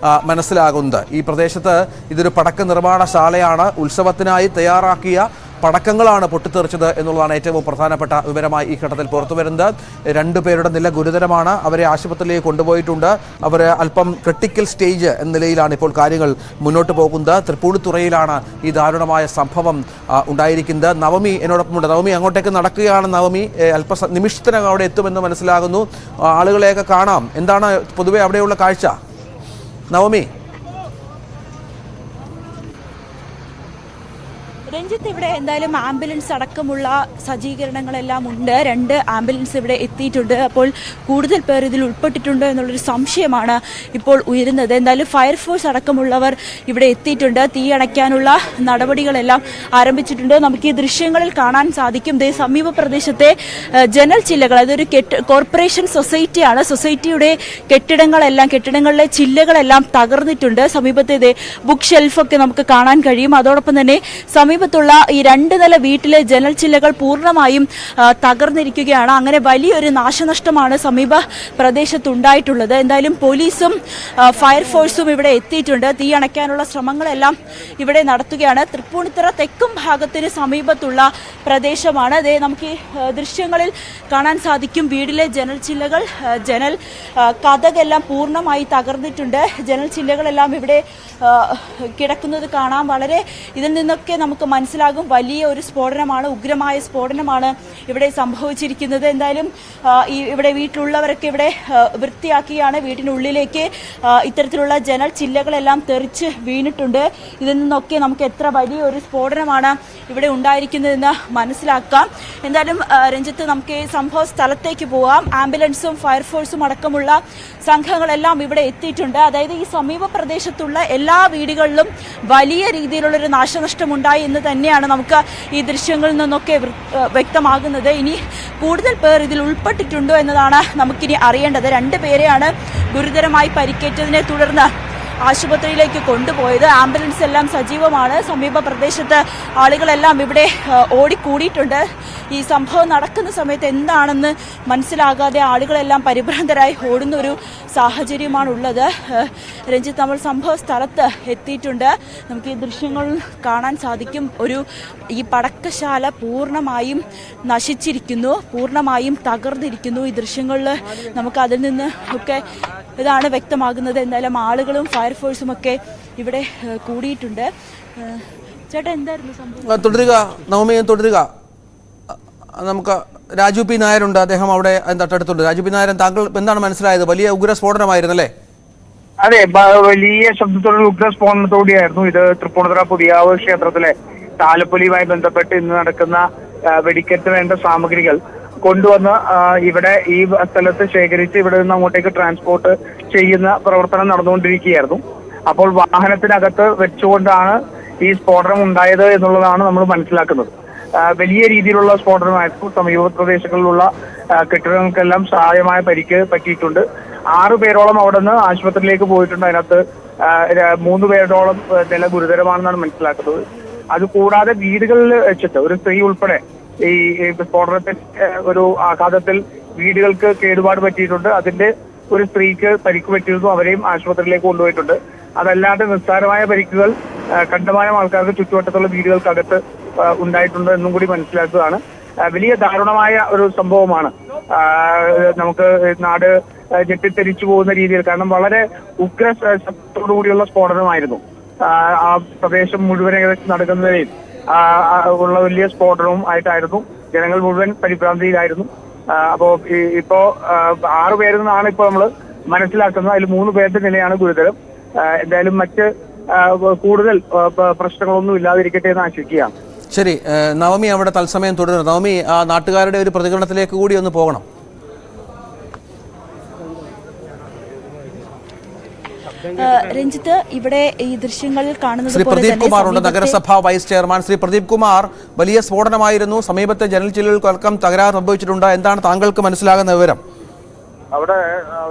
മനസ്സിലാകുന്നത്. ഈ പ്രദേശത്ത് ഇതൊരു പടക്ക നിർമ്മാണശാലയാണ്. ഉത്സവത്തിനായി തയ്യാറാക്കിയ പടക്കങ്ങളാണ് പൊട്ടിത്തെറിച്ചത് എന്നുള്ളതാണ് ഏറ്റവും പ്രധാനപ്പെട്ട വിവരമായി ഈ ഘട്ടത്തിൽ പുറത്തുവരുന്നത്. 2 പേരുടെ നില ഗുരുതരമാണ്. അവരെ ആശുപത്രിയിലേക്ക് കൊണ്ടുപോയിട്ടുണ്ട്. അവർ അല്പം ക്രിട്ടിക്കൽ സ്റ്റേജ് എന്ന നിലയിലാണ് ഇപ്പോൾ കാര്യങ്ങൾ മുന്നോട്ട് പോകുന്നത്. തൃപ്പൂണിത്തുറയിലാണ് ഈ ദാരുണമായ സംഭവം ഉണ്ടായിരിക്കുന്നത്. നവമി എന്നോടൊപ്പമുണ്ട്. നവമി, അങ്ങോട്ടേക്ക് നടക്കുകയാണ്. നവമി, നിമിഷത്തിനകം അവിടെ എത്തുമെന്ന് മനസ്സിലാകുന്നു. ആളുകളെയൊക്കെ കാണാം. എന്താണ് പൊതുവെ അവിടെയുള്ള കാഴ്ച നവമി? രഞ്ജിത്ത്, ഇവിടെ എന്തായാലും ആംബുലൻസ് അടക്കമുള്ള സജ്ജീകരണങ്ങളെല്ലാം ഉണ്ട്. 2 ആംബുലൻസ് ഇവിടെ എത്തിയിട്ടുണ്ട്. അപ്പോൾ കൂടുതൽ പേർ ഇതിൽ ഉൾപ്പെട്ടിട്ടുണ്ടോ എന്നുള്ളൊരു സംശയമാണ് ഇപ്പോൾ ഉയരുന്നത്. എന്തായാലും ഫയർഫോഴ്സ് അടക്കമുള്ളവർ ഇവിടെ എത്തിയിട്ടുണ്ട്. തീ അണയ്ക്കാനുള്ള നടപടികളെല്ലാം ആരംഭിച്ചിട്ടുണ്ട്. നമുക്ക് ഈ ദൃശ്യങ്ങളിൽ കാണാൻ സാധിക്കും. സമീപ പ്രദേശത്തെ ജനൽ ചില്ലകൾ, അതൊരു കോർപ്പറേഷൻ സൊസൈറ്റിയാണ്. സൊസൈറ്റിയുടെ കെട്ടിടങ്ങളിലെ ചില്ലകളെല്ലാം തകർന്നിട്ടുണ്ട്. സമീപത്തെ ബുക്ക് ഷെൽഫൊക്കെ നമുക്ക് കാണാൻ കഴിയും. അതോടൊപ്പം തന്നെ സമീപത്തുള്ള ഈ 2 നില വീട്ടിലെ ജനൽ ചില്ലകൾ പൂർണ്ണമായും തകർന്നിരിക്കുകയാണ്. അങ്ങനെ വലിയൊരു നാശനഷ്ടമാണ് സമീപ പ്രദേശത്തുണ്ടായിട്ടുള്ളത്. എന്തായാലും പോലീസും ഫയർഫോഴ്സും ഇവിടെ എത്തിയിട്ടുണ്ട്. തീ അണയ്ക്കാനുള്ള ശ്രമങ്ങളെല്ലാം ഇവിടെ നടത്തുകയാണ്. തൃപ്പൂണിത്തുറ തെക്കും ഭാഗത്തിന് സമീപത്തുള്ള പ്രദേശമാണ്. നമുക്ക് ഈ ദൃശ്യങ്ങളിൽ കാണാൻ സാധിക്കും. വീടിലെ ജനൽ ചില്ലകൾ, കതകെല്ലാം പൂർണ്ണമായി തകർന്നിട്ടുണ്ട്. ജനൽ ചില്ലകളെല്ലാം ഇവിടെ കിടക്കുന്നത് കാണാം. വളരെ ഇതിൽ നിന്നൊക്കെ നമുക്ക് മനസ്സിലാകും വലിയ ഒരു സ്ഫോടനമാണ്, ഉഗ്രമായ സ്ഫോടനമാണ് ഇവിടെ സംഭവിച്ചിരിക്കുന്നത്. എന്തായാലും ഇവിടെ വീട്ടിലുള്ളവരൊക്കെ ഇവിടെ വൃത്തിയാക്കിയാണ്. വീട്ടിനുള്ളിലേക്ക് ഇത്തരത്തിലുള്ള ജനൽ ചില്ലകളെല്ലാം തെറിച്ച് വീണിട്ടുണ്ട്. ഇതിൽ നിന്നൊക്കെ നമുക്ക് എത്ര വലിയ ഒരു സ്ഫോടനമാണ് ഇവിടെ ഉണ്ടായിരിക്കുന്നതെന്ന് മനസ്സിലാക്കാം. എന്തായാലും രഞ്ജിത്ത്, നമുക്ക് സംഭവ സ്ഥലത്തേക്ക് പോകാം. ആംബുലൻസും ഫയർഫോഴ്സും അടക്കമുള്ള സംഘങ്ങളെല്ലാം ഇവിടെ എത്തിയിട്ടുണ്ട്. അതായത് ഈ സമീപ പ്രദേശത്തുള്ള എല്ലാ വീടുകളിലും വലിയ രീതിയിലുള്ളൊരു നാശനഷ്ടമുണ്ടായി എന്ന് തന്നെയാണ് നമുക്ക് ഈ ദൃശ്യങ്ങളിൽ നിന്നൊക്കെ വ്യക്തമാകുന്നത്. ഇനി കൂടുതൽ പേർ ഇതിൽ ഉൾപ്പെട്ടിട്ടുണ്ടോ എന്നതാണ് നമുക്കിനി അറിയേണ്ടത്. 2 പേരെയാണ് ഗുരുതരമായി പരിക്കേറ്റതിനെ തുടർന്ന് ആശുപത്രിയിലേക്ക് കൊണ്ടുപോയത്. ആംബുലൻസ് എല്ലാം സജീവമാണ്. സമീപ പ്രദേശത്ത് ആളുകളെല്ലാം ഇവിടെ ഓടിക്കൂടിയിട്ടുണ്ട്. ഈ സംഭവം നടക്കുന്ന സമയത്ത് എന്താണെന്ന് മനസ്സിലാകാതെ ആളുകളെല്ലാം പരിഭ്രാന്തരായി ഓടുന്ന ഒരു സാഹചര്യമാണുള്ളത്. രഞ്ജിത്ത്, നമ്മൾ സംഭവ സ്ഥലത്ത് എത്തിയിട്ടുണ്ട്. നമുക്ക് ഈ ദൃശ്യങ്ങൾ കാണാൻ സാധിക്കും. ഈ പടക്കശാല പൂർണ്ണമായും നശിച്ചിരിക്കുന്നു, പൂർണ്ണമായും തകർന്നിരിക്കുന്നു. ഈ ദൃശ്യങ്ങളിൽ നമുക്ക് അതിൽ നിന്ന് ഒക്കെ ഇതാണ് വ്യക്തമാകുന്നത്. എന്തായാലും ആളുകളും ഫയർഫോഴ്സും ഒക്കെ ഇവിടെ കൂടിയിട്ടുണ്ട്. ചേട്ടാ, എന്തായിരുന്നു സംഭവം? തുടരുക നവമിയെ, തുടരുക. നമുക്ക് രാജു പി നായരുണ്ട്. അദ്ദേഹം അവിടെ തൊട്ടടുത്തുണ്ട്. രാജു പി നായരൻ, താങ്കൾ എന്താണ് മനസ്സിലായത്? വലിയ ഉഗ്ര സ്ഫോടനമായിരുന്നല്ലേ? അതെ, വലിയ ശബ്ദത്തോടെ ഉഗ്ര സ്ഫോടനത്തോടെയായിരുന്നു ഇത്. തൃപ്പൂണിത്തുറ പുതിയാവ് ക്ഷേത്രത്തിലെ താലപ്പൊലിയുമായി ബന്ധപ്പെട്ട് ഇന്ന് നടക്കുന്ന വെടിക്കെട്ട് വേണ്ട സാമഗ്രികൾ കൊണ്ടുവന്ന് ഇവിടെ ഈ സ്ഥലത്ത് ശേഖരിച്ച് ഇവിടെ നിന്ന് അങ്ങോട്ടേക്ക് ട്രാൻസ്പോർട്ട് ചെയ്യുന്ന പ്രവർത്തനം നടന്നുകൊണ്ടിരിക്കുകയായിരുന്നു. അപ്പോൾ വാഹനത്തിനകത്ത് വെച്ചുകൊണ്ടാണ് ഈ സ്ഫോടനം ഉണ്ടായത് എന്നുള്ളതാണ് നമ്മൾ മനസ്സിലാക്കുന്നത്. വലിയ രീതിയിലുള്ള സ്ഫോടനമായിരുന്നു. സമീപ പ്രദേശങ്ങളിലുള്ള കെട്ടിടങ്ങൾക്കെല്ലാം സാരമായ പരിക്ക് പറ്റിയിട്ടുണ്ട്. 6 പേരോളം അവിടെ നിന്ന് ആശുപത്രിയിലേക്ക് പോയിട്ടുണ്ട്. അതിനകത്ത് 3 പേരോളം നില ഗുരുതരമാണെന്നാണ് മനസ്സിലാക്കുന്നത്. അതുകൂടാതെ വീടുകളിൽ വെച്ചിട്ട് ഒരു സ്ത്രീ ഉൾപ്പെടെ ഈ സ്ഫോടനത്തിന്റെ ഒരു ആഘാതത്തിൽ വീടുകൾക്ക് കേടുപാട് പറ്റിയിട്ടുണ്ട്. അതിന്റെ ഒരു സ്ത്രീക്ക് പരിക്ക് പറ്റിയിരുന്നു. അവരെയും ആശുപത്രിയിലേക്ക് കൊണ്ടുപോയിട്ടുണ്ട്. അതല്ലാതെ നിസ്സാരമായ പരിക്കുകൾ കണ്ടമാനം ആൾക്കാർക്ക് ചുറ്റുവട്ടത്തുള്ള വീടുകൾക്കകത്ത് ഉണ്ടായിട്ടുണ്ട് എന്നും കൂടി മനസ്സിലാക്കുകയാണ്. വലിയ ദാരുണമായ ഒരു സംഭവമാണ്. നമുക്ക് നാട് ഞെട്ടിത്തെരിച്ചു പോകുന്ന രീതിയിൽ, കാരണം വളരെ ഉഗ്ര ശബ്ദത്തോടുകൂടിയുള്ള സ്ഫോടനമായിരുന്നു. ആ പ്രദേശം മുഴുവൻ ഏകദേശം നടക്കുന്നതിൽ ഉള്ള വലിയ സ്ഫോടനവും ആയിട്ടായിരുന്നു. ജനങ്ങൾ മുഴുവൻ പരിഭ്രാന്തിയിലായിരുന്നു. അപ്പോ ഇപ്പോ 6 പേരിൽ നിന്നാണ് ഇപ്പൊ നമ്മൾ മനസ്സിലാക്കുന്നത്. അതിൽ 3 പേരുടെ നിലയാണ് ഗുരുതരം. എന്തായാലും മറ്റ് കൂടുതൽ പ്രശ്നങ്ങളൊന്നും ഇല്ലാതിരിക്കട്ടെ എന്ന് ആശിക്കുകയാണ്. ശരി, നവമി അവിടെ തത്സമയം തുടരുന്നു. നവമി, ആ നാട്ടുകാരുടെ ഒരു പ്രതികരണത്തിലേക്ക് കൂടി ഒന്ന് പോകണം. രഞ്ജിത്ത്, ഇവിടെ ഈ ദൃശ്യങ്ങളിൽ കാണുന്നത് ശ്രീ പ്രദീപ് കുമാർ ഉണ്ട്, നഗരസഭാ വൈസ് ചെയർമാൻ. ശ്രീ പ്രദീപ് കുമാർ, വലിയ സ്ഫോടനമായിരുന്നു, സമീപത്തെ ജനൽ ചില്ലുകൾക്കടക്കം തകരാർ സംഭവിച്ചിട്ടുണ്ട്. എന്താണ് താങ്കൾക്ക് മനസ്സിലാകുന്ന വിവരം? അവിടെ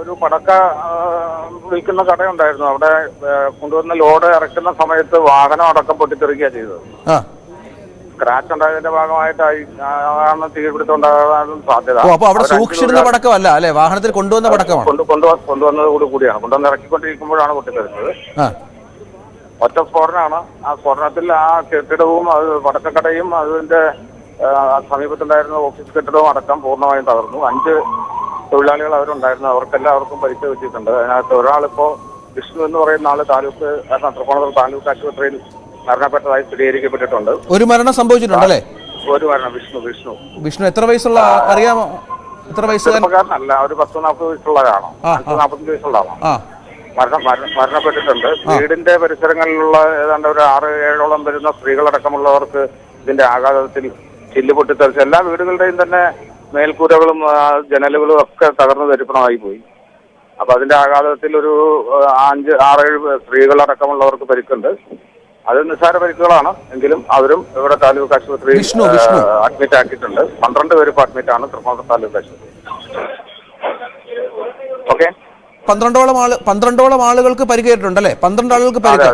ഒരു പടക്ക വിൽക്കുന്ന കടയുണ്ടായിരുന്നു. അവിടെ കൊണ്ടുവന്ന ലോഡ് ഇറക്കുന്ന സമയത്ത് വാഹനം അടക്കം പൊട്ടിത്തെറിക്കുക ചെയ്തത്. സ്ക്രാച്ച് ഉണ്ടായതിന്റെ ഭാഗമായിട്ടാണ് തീപിടുത്തം ഉണ്ടാകാനും സാധ്യത. അപ്പൊ അവിടെ സൂക്ഷിച്ചിരുന്ന പടക്കമല്ല അല്ലെ, വാഹനത്തിൽ കൊണ്ടുവന്ന പടക്കമാണ്. കൊണ്ടുവന്നത് കൂടിയാണ്. കൊണ്ടുവന്ന് ഇറക്കിക്കൊണ്ടിരിക്കുമ്പോഴാണ് പൊട്ടിത്തെറിച്ചത്. ഒറ്റ സ്ഫോടനമാണ്. ആ സ്ഫോടനത്തിൽ ആ കെട്ടിടവും അത് പടക്കക്കടയും അതിന്റെ സമീപത്തുണ്ടായിരുന്ന ഓഫീസ് കെട്ടിടവും അടക്കം പൂർണ്ണമായും തകർന്നു. 5 തൊഴിലാളികൾ അവരുണ്ടായിരുന്നു. അവർക്കെല്ലാവർക്കും പരിക്ക് പറ്റിയിട്ടുണ്ട്. അതിനകത്ത് ഒരാളിപ്പോ വിഷ്ണു എന്ന് പറയുന്ന ആള് തൃപ്പൂണിത്തുറ താലൂക്ക് ആശുപത്രിയിൽ മരണപ്പെട്ടതായി സ്ഥിരീകരിക്കപ്പെട്ടിട്ടുണ്ട്. ഒരു മരണം സംഭവിച്ചിട്ടുണ്ട് അല്ലേ? ഒരു മരണം. വിഷ്ണു എത്ര വയസ്സുള്ള അറിയാമോ? എത്ര വയസ്സുകാരനല്ല, ഒരു 10-40 വയസ്സുള്ളതാണ്. 45 വയസ്സുള്ള ആളാണ്. മരണപ്പെട്ടിട്ടുണ്ട്. വീടിന്റെ പരിസരങ്ങളിലുള്ള ഏതാണ്ട് ഒരു 6-7ഓളം വരുന്ന സ്ത്രീകളടക്കമുള്ളവർക്ക് ഇതിന്റെ ആഘാതത്തിൽ ചില്ല് പൊട്ടിത്തെറിച്ച് എല്ലാ വീടുകളുടെയും തന്നെ മേൽക്കൂരകളും ജനലുകളും ഒക്കെ തകർന്നു തരിപ്പണമായി പോയി. അപ്പൊ അതിന്റെ ആഘാതത്തിൽ ഒരു 5-6-7 സ്ത്രീകളടക്കമുള്ളവർക്ക് പരിക്കുണ്ട്. അത് നിസ്സാര പരിക്കുകളാണ് എങ്കിലും അവരും ഇവിടെ താലൂക്ക് ആശുപത്രിയിൽ അഡ്മിറ്റ് ആക്കിയിട്ടുണ്ട്. 12 പേര് ഇപ്പൊ അഡ്മിറ്റ് ആണ് തൃപ്പൂണിത്തുറ താലൂക്ക് ആശുപത്രി. ഓക്കെ, 12ഓളം ആളുകൾക്ക് പരിക്കേറ്റിട്ടുണ്ട് അല്ലെ? 12 ആളുകൾക്ക് പരിക്ക്.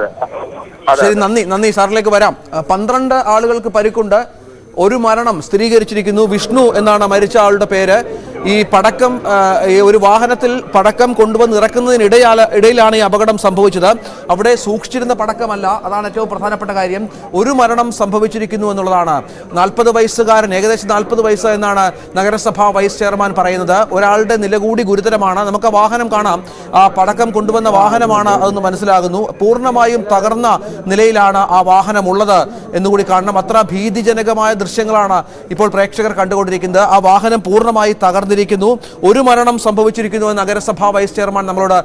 ശരി, നന്ദി സാറിലേക്ക് വരാം. 12 ആളുകൾക്ക് പരിക്കുണ്ട്. ഒരു മരണം സ്ഥിരീകരിച്ചിരിക്കുന്നു. വിഷ്ണു എന്നാണ് മരിച്ച ആളുടെ പേര്. ഈ പടക്കം, ഒരു വാഹനത്തിൽ പടക്കം കൊണ്ടുവന്ന് ഇറക്കുന്നതിനിടയിലാണ് ഈ അപകടം സംഭവിച്ചത്. അവിടെ സൂക്ഷിച്ചിരുന്ന പടക്കമല്ല, അതാണ് ഏറ്റവും പ്രധാനപ്പെട്ട കാര്യം. ഒരു മരണം സംഭവിച്ചിരിക്കുന്നു എന്നുള്ളതാണ്. 40 വയസ്സുകാരൻ, ഏകദേശം 40 വയസ്സ് എന്നാണ് നഗരസഭാ വൈസ് ചെയർമാൻ പറയുന്നത്. ഒരാളുടെ നില കൂടി ഗുരുതരമാണ്. നമുക്ക് ആ വാഹനം കാണാം. ആ പടക്കം കൊണ്ടുവന്ന വാഹനമാണ് അതെന്ന് മനസ്സിലാകുന്നു. പൂർണ്ണമായും തകർന്ന നിലയിലാണ് ആ വാഹനം ഉള്ളത് എന്നുകൂടി കാണണം. അത്ര ഭീതിജനകമായ ദൃശ്യങ്ങളാണ് ഇപ്പോൾ പ്രേക്ഷകർ കണ്ടുകൊണ്ടിരിക്കുന്നത്. ആ വാഹനം പൂർണ്ണമായി തകർന്നിരിക്കുന്നു. ഒരു മരണം സംഭവിച്ചിരിക്കുന്നു എന്ന് നഗരസഭാ വൈസ് ചെയർമാൻ നമ്മളോട്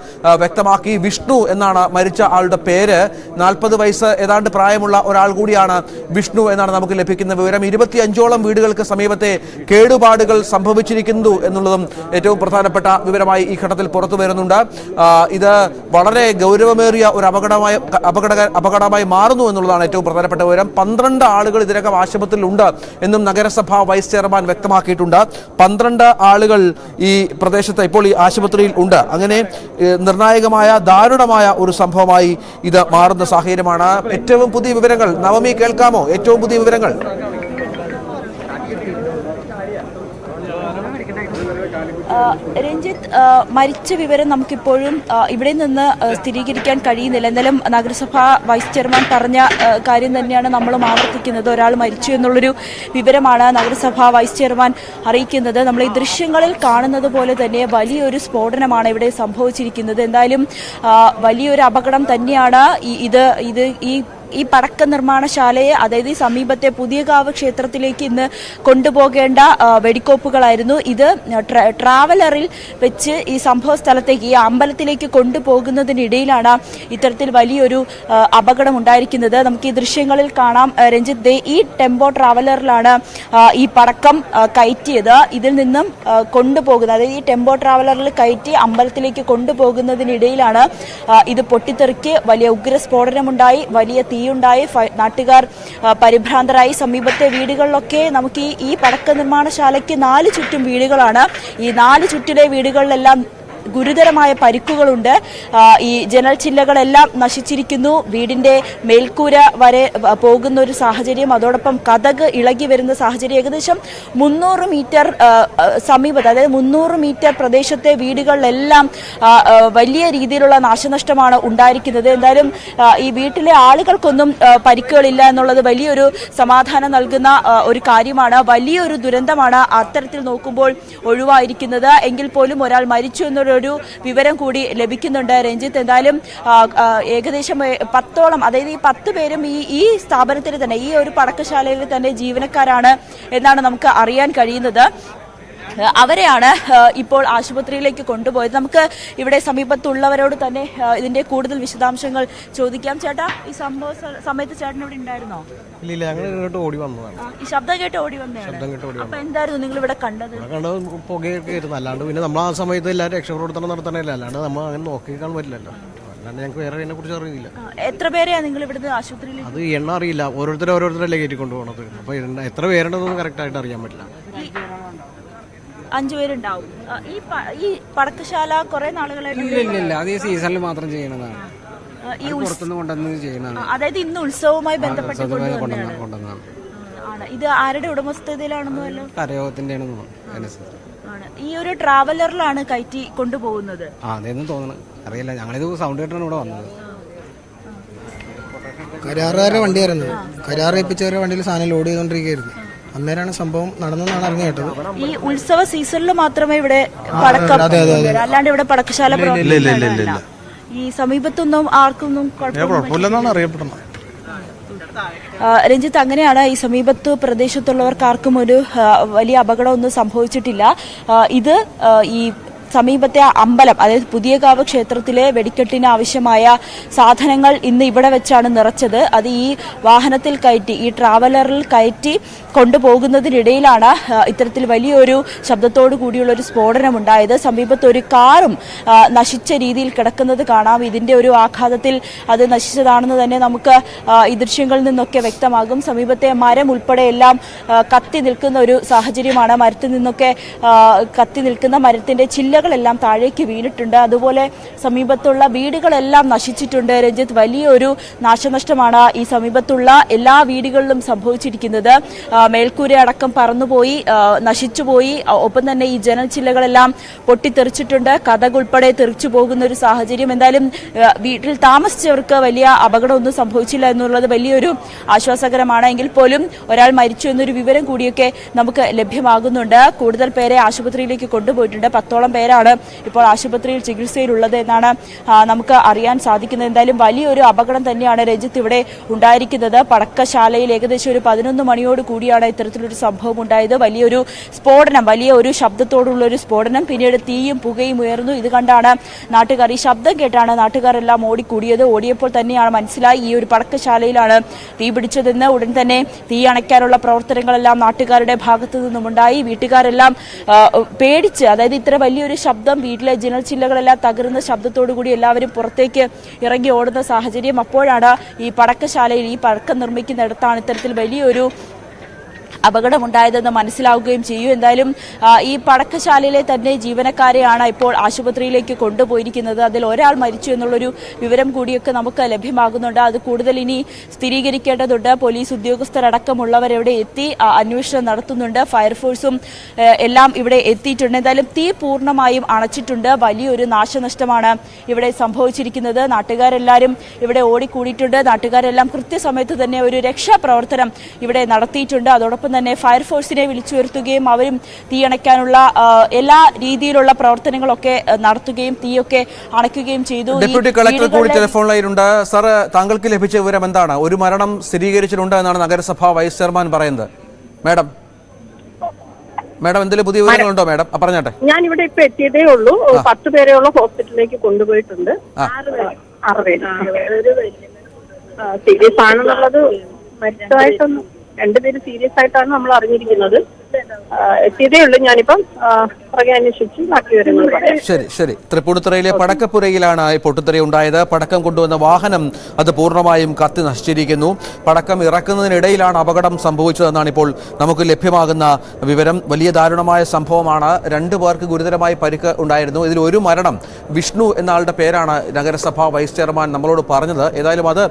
വ്യക്തമാക്കി. വിഷ്ണു എന്നാണ് മരിച്ച ആളുടെ പേര്. 40 വയസ്സ് ഏതാണ്ട് പ്രായമുള്ള ഒരാൾ കൂടിയാണ് വിഷ്ണു എന്നാണ് നമുക്ക് ലഭിക്കുന്ന വിവരം. 25ഓളം വീടുകൾക്ക് സമീപത്തെ കേടുപാടുകൾ സംഭവിച്ചിരിക്കുന്നു എന്നുള്ളതും ഏറ്റവും പ്രധാനപ്പെട്ട വിവരമായി ഈ ഘട്ടത്തിൽ പുറത്തു വരുന്നുണ്ട്. ഇത് വളരെ ഗൗരവമേറിയ ഒരു അപകടമായി മാറുന്നു എന്നുള്ളതാണ് ഏറ്റവും പ്രധാനപ്പെട്ട വിവരം. 12 ആളുകൾ ഇതിനകം ആശുപത്രിയിലുണ്ട് എന്നും നഗരസഭാ വൈസ് ചെയർമാൻ വ്യക്തമാക്കിയിട്ടുണ്ട്. 12 ആളുകൾ ഈ പ്രദേശത്ത് ഇപ്പോൾ ഈ ആശുപത്രിയിൽ ഉണ്ട്. അങ്ങനെ നിർണായകമായ ദാരുണമായ ഒരു സംഭവമായി ഇത് മാറുന്ന സാഹചര്യമാണ്. ഏറ്റവും പുതിയ വിവരങ്ങൾ നവമി കേൾക്കാമോ? ഏറ്റവും പുതിയ വിവരങ്ങൾ. രഞ്ജിത്ത്, മരിച്ച വിവരം നമുക്കിപ്പോഴും ഇവിടെ നിന്ന് സ്ഥിരീകരിക്കാൻ കഴിയുന്നില്ല. എന്നാലും നഗരസഭാ വൈസ് ചെയർമാൻ പറഞ്ഞ കാര്യം തന്നെയാണ് നമ്മളും ആവർത്തിക്കുന്നത്. ഒരാൾ മരിച്ചു എന്നുള്ളൊരു വിവരമാണ് നഗരസഭാ വൈസ് ചെയർമാൻ അറിയിക്കുന്നത്. നമ്മൾ ഈ ദൃശ്യങ്ങളിൽ കാണുന്നത് പോലെ തന്നെ വലിയൊരു സ്ഫോടനമാണ് ഇവിടെ സംഭവിച്ചിരിക്കുന്നത്. എന്തായാലും വലിയൊരു അപകടം തന്നെയാണ് ഈ പടക്ക നിർമ്മാണശാലയെ, അതായത് ഈ സമീപത്തെ പുതിയകാവ് ക്ഷേത്രത്തിലേക്ക് ഇന്ന് കൊണ്ടുപോകേണ്ട വെടിക്കോപ്പുകളായിരുന്നു. ഇത് ട്രാവലറിൽ വെച്ച് ഈ സംഭവ സ്ഥലത്തേക്ക്, ഈ അമ്പലത്തിലേക്ക് കൊണ്ടുപോകുന്നതിനിടയിലാണ് ഇത്തരത്തിൽ വലിയൊരു അപകടം ഉണ്ടായിരിക്കുന്നത്. നമുക്ക് ഈ ദൃശ്യങ്ങളിൽ കാണാം രഞ്ജിത്ത്. ഈ ടെമ്പോ ട്രാവലറിലാണ് ഈ പടക്കം കയറ്റിയത്. ഇതിൽ നിന്നും കൊണ്ടുപോകുന്നത്, അതായത് ഈ ടെമ്പോ ട്രാവലറിൽ കയറ്റി അമ്പലത്തിലേക്ക് കൊണ്ടുപോകുന്നതിനിടയിലാണ് ഇത് പൊട്ടിത്തെറിക്ക് വലിയ ഉഗ്രസ്ഫോടനമുണ്ടായി, വലിയ തീയുണ്ടായി. നാട്ടുകാർ പരിഭ്രാന്തരായി. സമീപത്തെ വീടുകളിലൊക്കെ നമുക്ക് ഈ പടക്ക നിർമ്മാണശാലയ്ക്ക് 4 ചുറ്റും വീടുകളാണ്. ഈ 4 ചുറ്റിലെ വീടുകളിലെല്ലാം ഗുരുതരമായ പരിക്കുകളുണ്ട്. ഈ ജനൽ ചില്ലകളെല്ലാം നശിച്ചിരിക്കുന്നു. വീടിന്റെ മേൽക്കൂര വരെ പോകുന്ന ഒരു സാഹചര്യം, അതോടൊപ്പം കതക് ഇളകി വരുന്ന സാഹചര്യം. ഏകദേശം 300 മീറ്റർ സമീപത്ത്, അതായത് 300 മീറ്റർ പ്രദേശത്തെ വീടുകളിലെല്ലാം വലിയ രീതിയിലുള്ള നാശനഷ്ടമാണ് ഉണ്ടായിരിക്കുന്നത്. എന്തായാലും ഈ വീട്ടിലെ ആളുകൾക്കൊന്നും പരിക്കുകളില്ല എന്നുള്ളത് വലിയൊരു സമാധാനം നൽകുന്ന ഒരു കാര്യമാണ്. വലിയൊരു ദുരന്തമാണ് അത്തരത്തിൽ നോക്കുമ്പോൾ ഒഴിവായിരിക്കുന്നത്. എങ്കിൽ പോലും ഒരാൾ മരിച്ചു എന്നൊരു വിവരം കൂടി ലഭിക്കുന്നുണ്ട്. രഞ്ജിത്ത്, എന്തായാലും ഏകദേശം 10ഓളം, അതായത് ഈ 10 പേരും ഈ സ്ഥാപനത്തിൽ തന്നെ, ഈ ഒരു പടക്കശാലയിൽ തന്നെ ജീവനക്കാരാണ് എന്നാണ് നമുക്ക് അറിയാൻ കഴിയുന്നത്. അവരെയാണ് ഇപ്പോൾ ആശുപത്രിയിലേക്ക് കൊണ്ടുപോയത്. നമുക്ക് ഇവിടെ സമീപത്തുള്ളവരോട് തന്നെ ഇതിന്റെ കൂടുതൽ വിശദാംശങ്ങൾ ചോദിക്കാം. ചേട്ടാ, ഈ സംഭവ സമയത്ത് ചേട്ടൻ ഇവിടെ ഉണ്ടായിരുന്നോ? ഇല്ല, ഞങ്ങൾ ഇങ്ങോട്ട് ഓടി വന്നതാണ്. ഈ ശബ്ദം കേട്ട് ഓടി വന്നതാണ്. അപ്പൊ എന്തായിരുന്നു നിങ്ങൾ ഇവിടെ കണ്ടത്? പുകയൊക്കെ ആയിരുന്നു. അല്ലാണ്ട് പിന്നെ നമ്മൾ ആ സമയത്ത് എല്ലാവരും രക്ഷപ്രവർത്തനം നടത്തണമല്ലോ, അല്ലാണ്ട് നമ്മൾ അങ്ങനെ നോക്കിക്കാൻ പറ്റില്ലല്ലോ. അല്ലാണ്ട് ഞങ്ങൾക്ക് വേറെ അതിനെ കുറിച്ച് അറിയില്ല. എത്ര പേരെയാണ് നിങ്ങൾ ഇവിടുന്ന് ആശുപത്രിയിൽ? അത് എണ്ണ അറിയില്ല, ഓരോരുത്തരല്ലേ കയറ്റി കൊണ്ടുപോകണത്. അപ്പൊ എത്ര പേരുണ്ടെന്നൊന്നും കറക്റ്റ് ആയിട്ട് അറിയാൻ പറ്റില്ല. 5 പേരുണ്ടാവും. ഈ പടക്കശാല കുറെ നാളുകളായിട്ട് ഇല്ല, അത് ഈ സീസണിൽ മാത്രം ചെയ്യണതാണ്. ഈ പുറത്തുനിന്ന് കൊണ്ടുവന്ന് ചെയ്യുന്നതാണ്. അതായത് ഇന്ന് ഉത്സവവുമായി ബന്ധപ്പെട്ട് കൊണ്ടുവന്നതാണ്. ഇത് ആരുടെ ഉടമസ്ഥതയിലാണെന്നല്ലോ? കരയോഗത്തിന്റെ ഈ ഒരു ട്രാവലറിലാണ് കയറ്റി കൊണ്ടുപോകുന്നത്. അതെന്ന് തോന്നണം, അറിയില്ല. ഞങ്ങളിത് സൗണ്ട് കേട്ടാണ് ഇവിടെ വന്നത്. കരാറുകാരുടെ വണ്ടിയായിരുന്നു. കരാർ ഏൽപ്പിച്ചവരുടെ വണ്ടിയിൽ സാധനം ലോഡ് ചെയ്തുകൊണ്ടിരിക്കുകയായിരുന്നു. അന്നേരമാണ് സംഭവം നടന്നെന്നാണ് അറിഞ്ഞു കേട്ടത്. ഈ ഉത്സവ സീസണിൽ മാത്രമേ ഇവിടെ പടക്കം, അല്ലാണ്ട് ഇവിടെ പടക്കശാല പ്രവർത്തിക്കില്ല. ഈ സമീപത്തൊന്നും ആർക്കൊന്നും കുഴപ്പമില്ലെന്നാണ് അറിയപ്പെടുന്നത്. രഞ്ജിത്ത്, അങ്ങനെയാണ്. ഈ സമീപത്ത് പ്രദേശത്തുള്ളവർക്ക് ആർക്കും ഒരു വലിയ അപകടമൊന്നും സംഭവിച്ചിട്ടില്ല. ഇത് ഈ സമീപത്തെ അമ്പലം, അതായത് പുതിയകാവ് ക്ഷേത്രത്തിലെ വെടിക്കെട്ടിന് ആവശ്യമായ സാധനങ്ങൾ ഇന്ന് ഇവിടെ വെച്ചാണ് നിറച്ചത്. അത് ഈ വാഹനത്തിൽ കയറ്റി, ഈ ട്രാവലറിൽ കയറ്റി കൊണ്ടുപോകുന്നതിനിടയിലാണ് ഇത്തരത്തിൽ വലിയൊരു ശബ്ദത്തോടു കൂടിയുള്ള ഒരു സ്ഫോടനം ഉണ്ടായത്. സമീപത്ത് ഒരു കാറും നശിച്ച രീതിയിൽ കിടക്കുന്നത് കാണാം. ഇതിന്റെ ഒരു ആഘാതത്തിൽ അത് നശിച്ചതാണെന്ന് തന്നെ നമുക്ക് ഈ ദൃശ്യങ്ങളിൽ നിന്നൊക്കെ വ്യക്തമാകും. സമീപത്തെ മരം ഉൾപ്പെടെ എല്ലാം കത്തി നിൽക്കുന്ന ഒരു സാഹചര്യമാണ്. മരത്തിൽ നിന്നൊക്കെ കത്തി നിൽക്കുന്ന മരത്തിന്റെ ചില്ലകളെല്ലാം താഴേക്ക് വീണിട്ടുണ്ട്. അതുപോലെ സമീപത്തുള്ള വീടുകളെല്ലാം നശിച്ചിട്ടുണ്ട്. രഞ്ജിത്ത്, വലിയൊരു നാശനഷ്ടമാണ് ഈ സമീപത്തുള്ള എല്ലാ വീടുകളിലും സംഭവിച്ചിരിക്കുന്നത്. മേൽക്കൂര അടക്കം പറന്നുപോയി, നശിച്ചുപോയി. ഒപ്പം തന്നെ ഈ ജനൽ ചില്ലകളെല്ലാം പൊട്ടിത്തെറിച്ചിട്ടുണ്ട്. കതക് ഉൾപ്പെടെ തെറിച്ചു പോകുന്ന ഒരു സാഹചര്യം. എന്തായാലും വീട്ടിൽ താമസിച്ചവർക്ക് വലിയ അപകടമൊന്നും സംഭവിച്ചില്ല എന്നുള്ളത് വലിയൊരു ആശ്വാസകരമാണ്. എങ്കിൽ പോലും ഒരാൾ മരിച്ചു എന്നൊരു വിവരം കൂടിയൊക്കെ നമുക്ക് ലഭ്യമാകുന്നുണ്ട്. കൂടുതൽ പേരെ ആശുപത്രിയിലേക്ക് കൊണ്ടുപോയിട്ടുണ്ട്. 10ഓളം പേരാണ് ഇപ്പോൾ ആശുപത്രിയിൽ ചികിത്സയിലുള്ളത് എന്നാണ് നമുക്ക് അറിയാൻ സാധിക്കുന്നത്. എന്തായാലും വലിയൊരു അപകടം തന്നെയാണ് രഞ്ജിത്ത് ഇവിടെ ഉണ്ടായിരിക്കുന്നത്. പടക്കശാലയിൽ ഏകദേശം ഒരു 11 മണിയോട് കൂടിയാണ് ഇത്തരത്തിലൊരു സംഭവം ഉണ്ടായത്. വലിയൊരു സ്ഫോടനം, വലിയ ഒരു ശബ്ദത്തോടുള്ള ഒരു സ്ഫോടനം. പിന്നീട് തീയും പുകയും ഉയർന്നു. ഇത് കണ്ടാണ് നാട്ടുകാർ, ഈ ശബ്ദം കേട്ടാണ് നാട്ടുകാരെല്ലാം ഓടിക്കൂടിയത്. ഓടിയപ്പോൾ തന്നെയാണ് മനസ്സിലായി ഈ ഒരു പടക്കശാലയിലാണ് തീ പിടിച്ചതെന്ന്. ഉടൻ തന്നെ തീ അണയ്ക്കാനുള്ള പ്രവർത്തനങ്ങളെല്ലാം നാട്ടുകാരുടെ ഭാഗത്തു നിന്നുമുണ്ടായി. വീട്ടുകാരെല്ലാം പേടിച്ച്, അതായത് ഇത്ര വലിയൊരു ശബ്ദം, വീട്ടിലെ ജനൽ ചില്ലകളെല്ലാം തകരുന്ന ശബ്ദത്തോടു കൂടി എല്ലാവരും പുറത്തേക്ക് ഇറങ്ങി ഓടുന്ന സാഹചര്യം. അപ്പോഴാണ് ഈ പടക്കശാലയിൽ, ഈ പടക്കം നിർമ്മിക്കുന്നിടത്താണ് ഇത്തരത്തിൽ വലിയൊരു അപകടമുണ്ടായതെന്ന് മനസ്സിലാവുകയും ചെയ്യും. എന്തായാലും ഈ പടക്കശാലയിലെ തന്നെ ജീവനക്കാരെയാണ് ഇപ്പോൾ ആശുപത്രിയിലേക്ക് കൊണ്ടുപോയിരിക്കുന്നത്. അതിൽ ഒരാൾ മരിച്ചു എന്നുള്ളൊരു വിവരം കൂടിയൊക്കെ നമുക്ക് ലഭ്യമാകുന്നുണ്ട്. അത് കൂടുതൽ ഇനി സ്ഥിരീകരിക്കേണ്ടതുണ്ട്. പോലീസ് ഉദ്യോഗസ്ഥരടക്കമുള്ളവരെവിടെ എത്തി അന്വേഷണം നടത്തുന്നുണ്ട്. ഫയർഫോഴ്സും എല്ലാം ഇവിടെ എത്തിയിട്ടുണ്ട്. എന്തായാലും തീ പൂർണ്ണമായും അണച്ചിട്ടുണ്ട്. വലിയൊരു നാശനഷ്ടമാണ് ഇവിടെ സംഭവിച്ചിരിക്കുന്നത്. നാട്ടുകാരെല്ലാവരും ഇവിടെ ഓടിക്കൂടിയിട്ടുണ്ട്. നാട്ടുകാരെല്ലാം കൃത്യസമയത്ത് തന്നെ ഒരു രക്ഷാപ്രവർത്തനം ഇവിടെ നടത്തിയിട്ടുണ്ട്. അതോടൊപ്പം തന്നെ ഫയർഫോഴ്സിനെ വിളിച്ചു വരുത്തുകയും അവരും തീയണയ്ക്കാനുള്ള എല്ലാ രീതിയിലുള്ള പ്രവർത്തനങ്ങളൊക്കെ നടത്തുകയും തീയൊക്കെ അണയ്ക്കുകയും ചെയ്തു. ഡെപ്യൂട്ടി കളക്ടർ കൂടി ടെലിഫോൺ ലൈനുണ്ട്. സാർ, താങ്കൾക്ക് ലഭിച്ച വിവരം എന്താണ്? ഒരു മരണം സ്ഥിരീകരിച്ചിട്ടുണ്ട് എന്നാണ് നഗരസഭാ വൈസ് ചെയർമാൻ പറയുന്നത്. മാഡം എന്തെങ്കിലും പുതിയ വിവരങ്ങളുണ്ടോ? മാഡം പറഞ്ഞാട്ടെ. ഞാൻ ഇവിടെ ഇപ്പൊ എത്തിയതേ ഉള്ളൂ. 10 പേരെയുള്ള ഹോസ്പിറ്റലിലേക്ക് കൊണ്ടുപോയിട്ടുണ്ട്. 6 പേര് സീരിയസ് ആണെന്നുള്ളത്, മരിച്ചതായിട്ടൊന്നും 2 പേര് സീരിയസ് ആയിട്ടാണ് നമ്മൾ അറിഞ്ഞിരിക്കുന്നത്. എത്തിയതേ ഉള്ളൂ. ഞാനിപ്പം പുറകെ അന്വേഷിച്ച് ബാക്കി വിവരങ്ങൾ പറയാം. ശരി. തൃപ്പൂണിത്തുറയിലെ പടക്കപ്പുരയിലാണ് ഈ പൊട്ടിത്തെറിയുണ്ടായത്. പടക്കം കൊണ്ടുവന്ന വാഹനം അത് പൂർണ്ണമായും കത്തി നശിച്ചിരിക്കുന്നു. പടക്കം ഇറക്കുന്നതിനിടയിലാണ് അപകടം സംഭവിച്ചതെന്നാണ് ഇപ്പോൾ നമുക്ക് ലഭ്യമാകുന്ന വിവരം. വലിയ ദാരുണമായ സംഭവമാണ്. 2 പേർക്ക് ഗുരുതരമായി പരിക്ക് ഉണ്ടായിരുന്നു. ഇതിൽ ഒരു മരണം വിഷ്ണു എന്ന ആളുടെ പേരാണ് നഗരസഭാ വൈസ് ചെയർമാൻ നമ്മളോട് പറഞ്ഞത്. ഏതായാലും അത്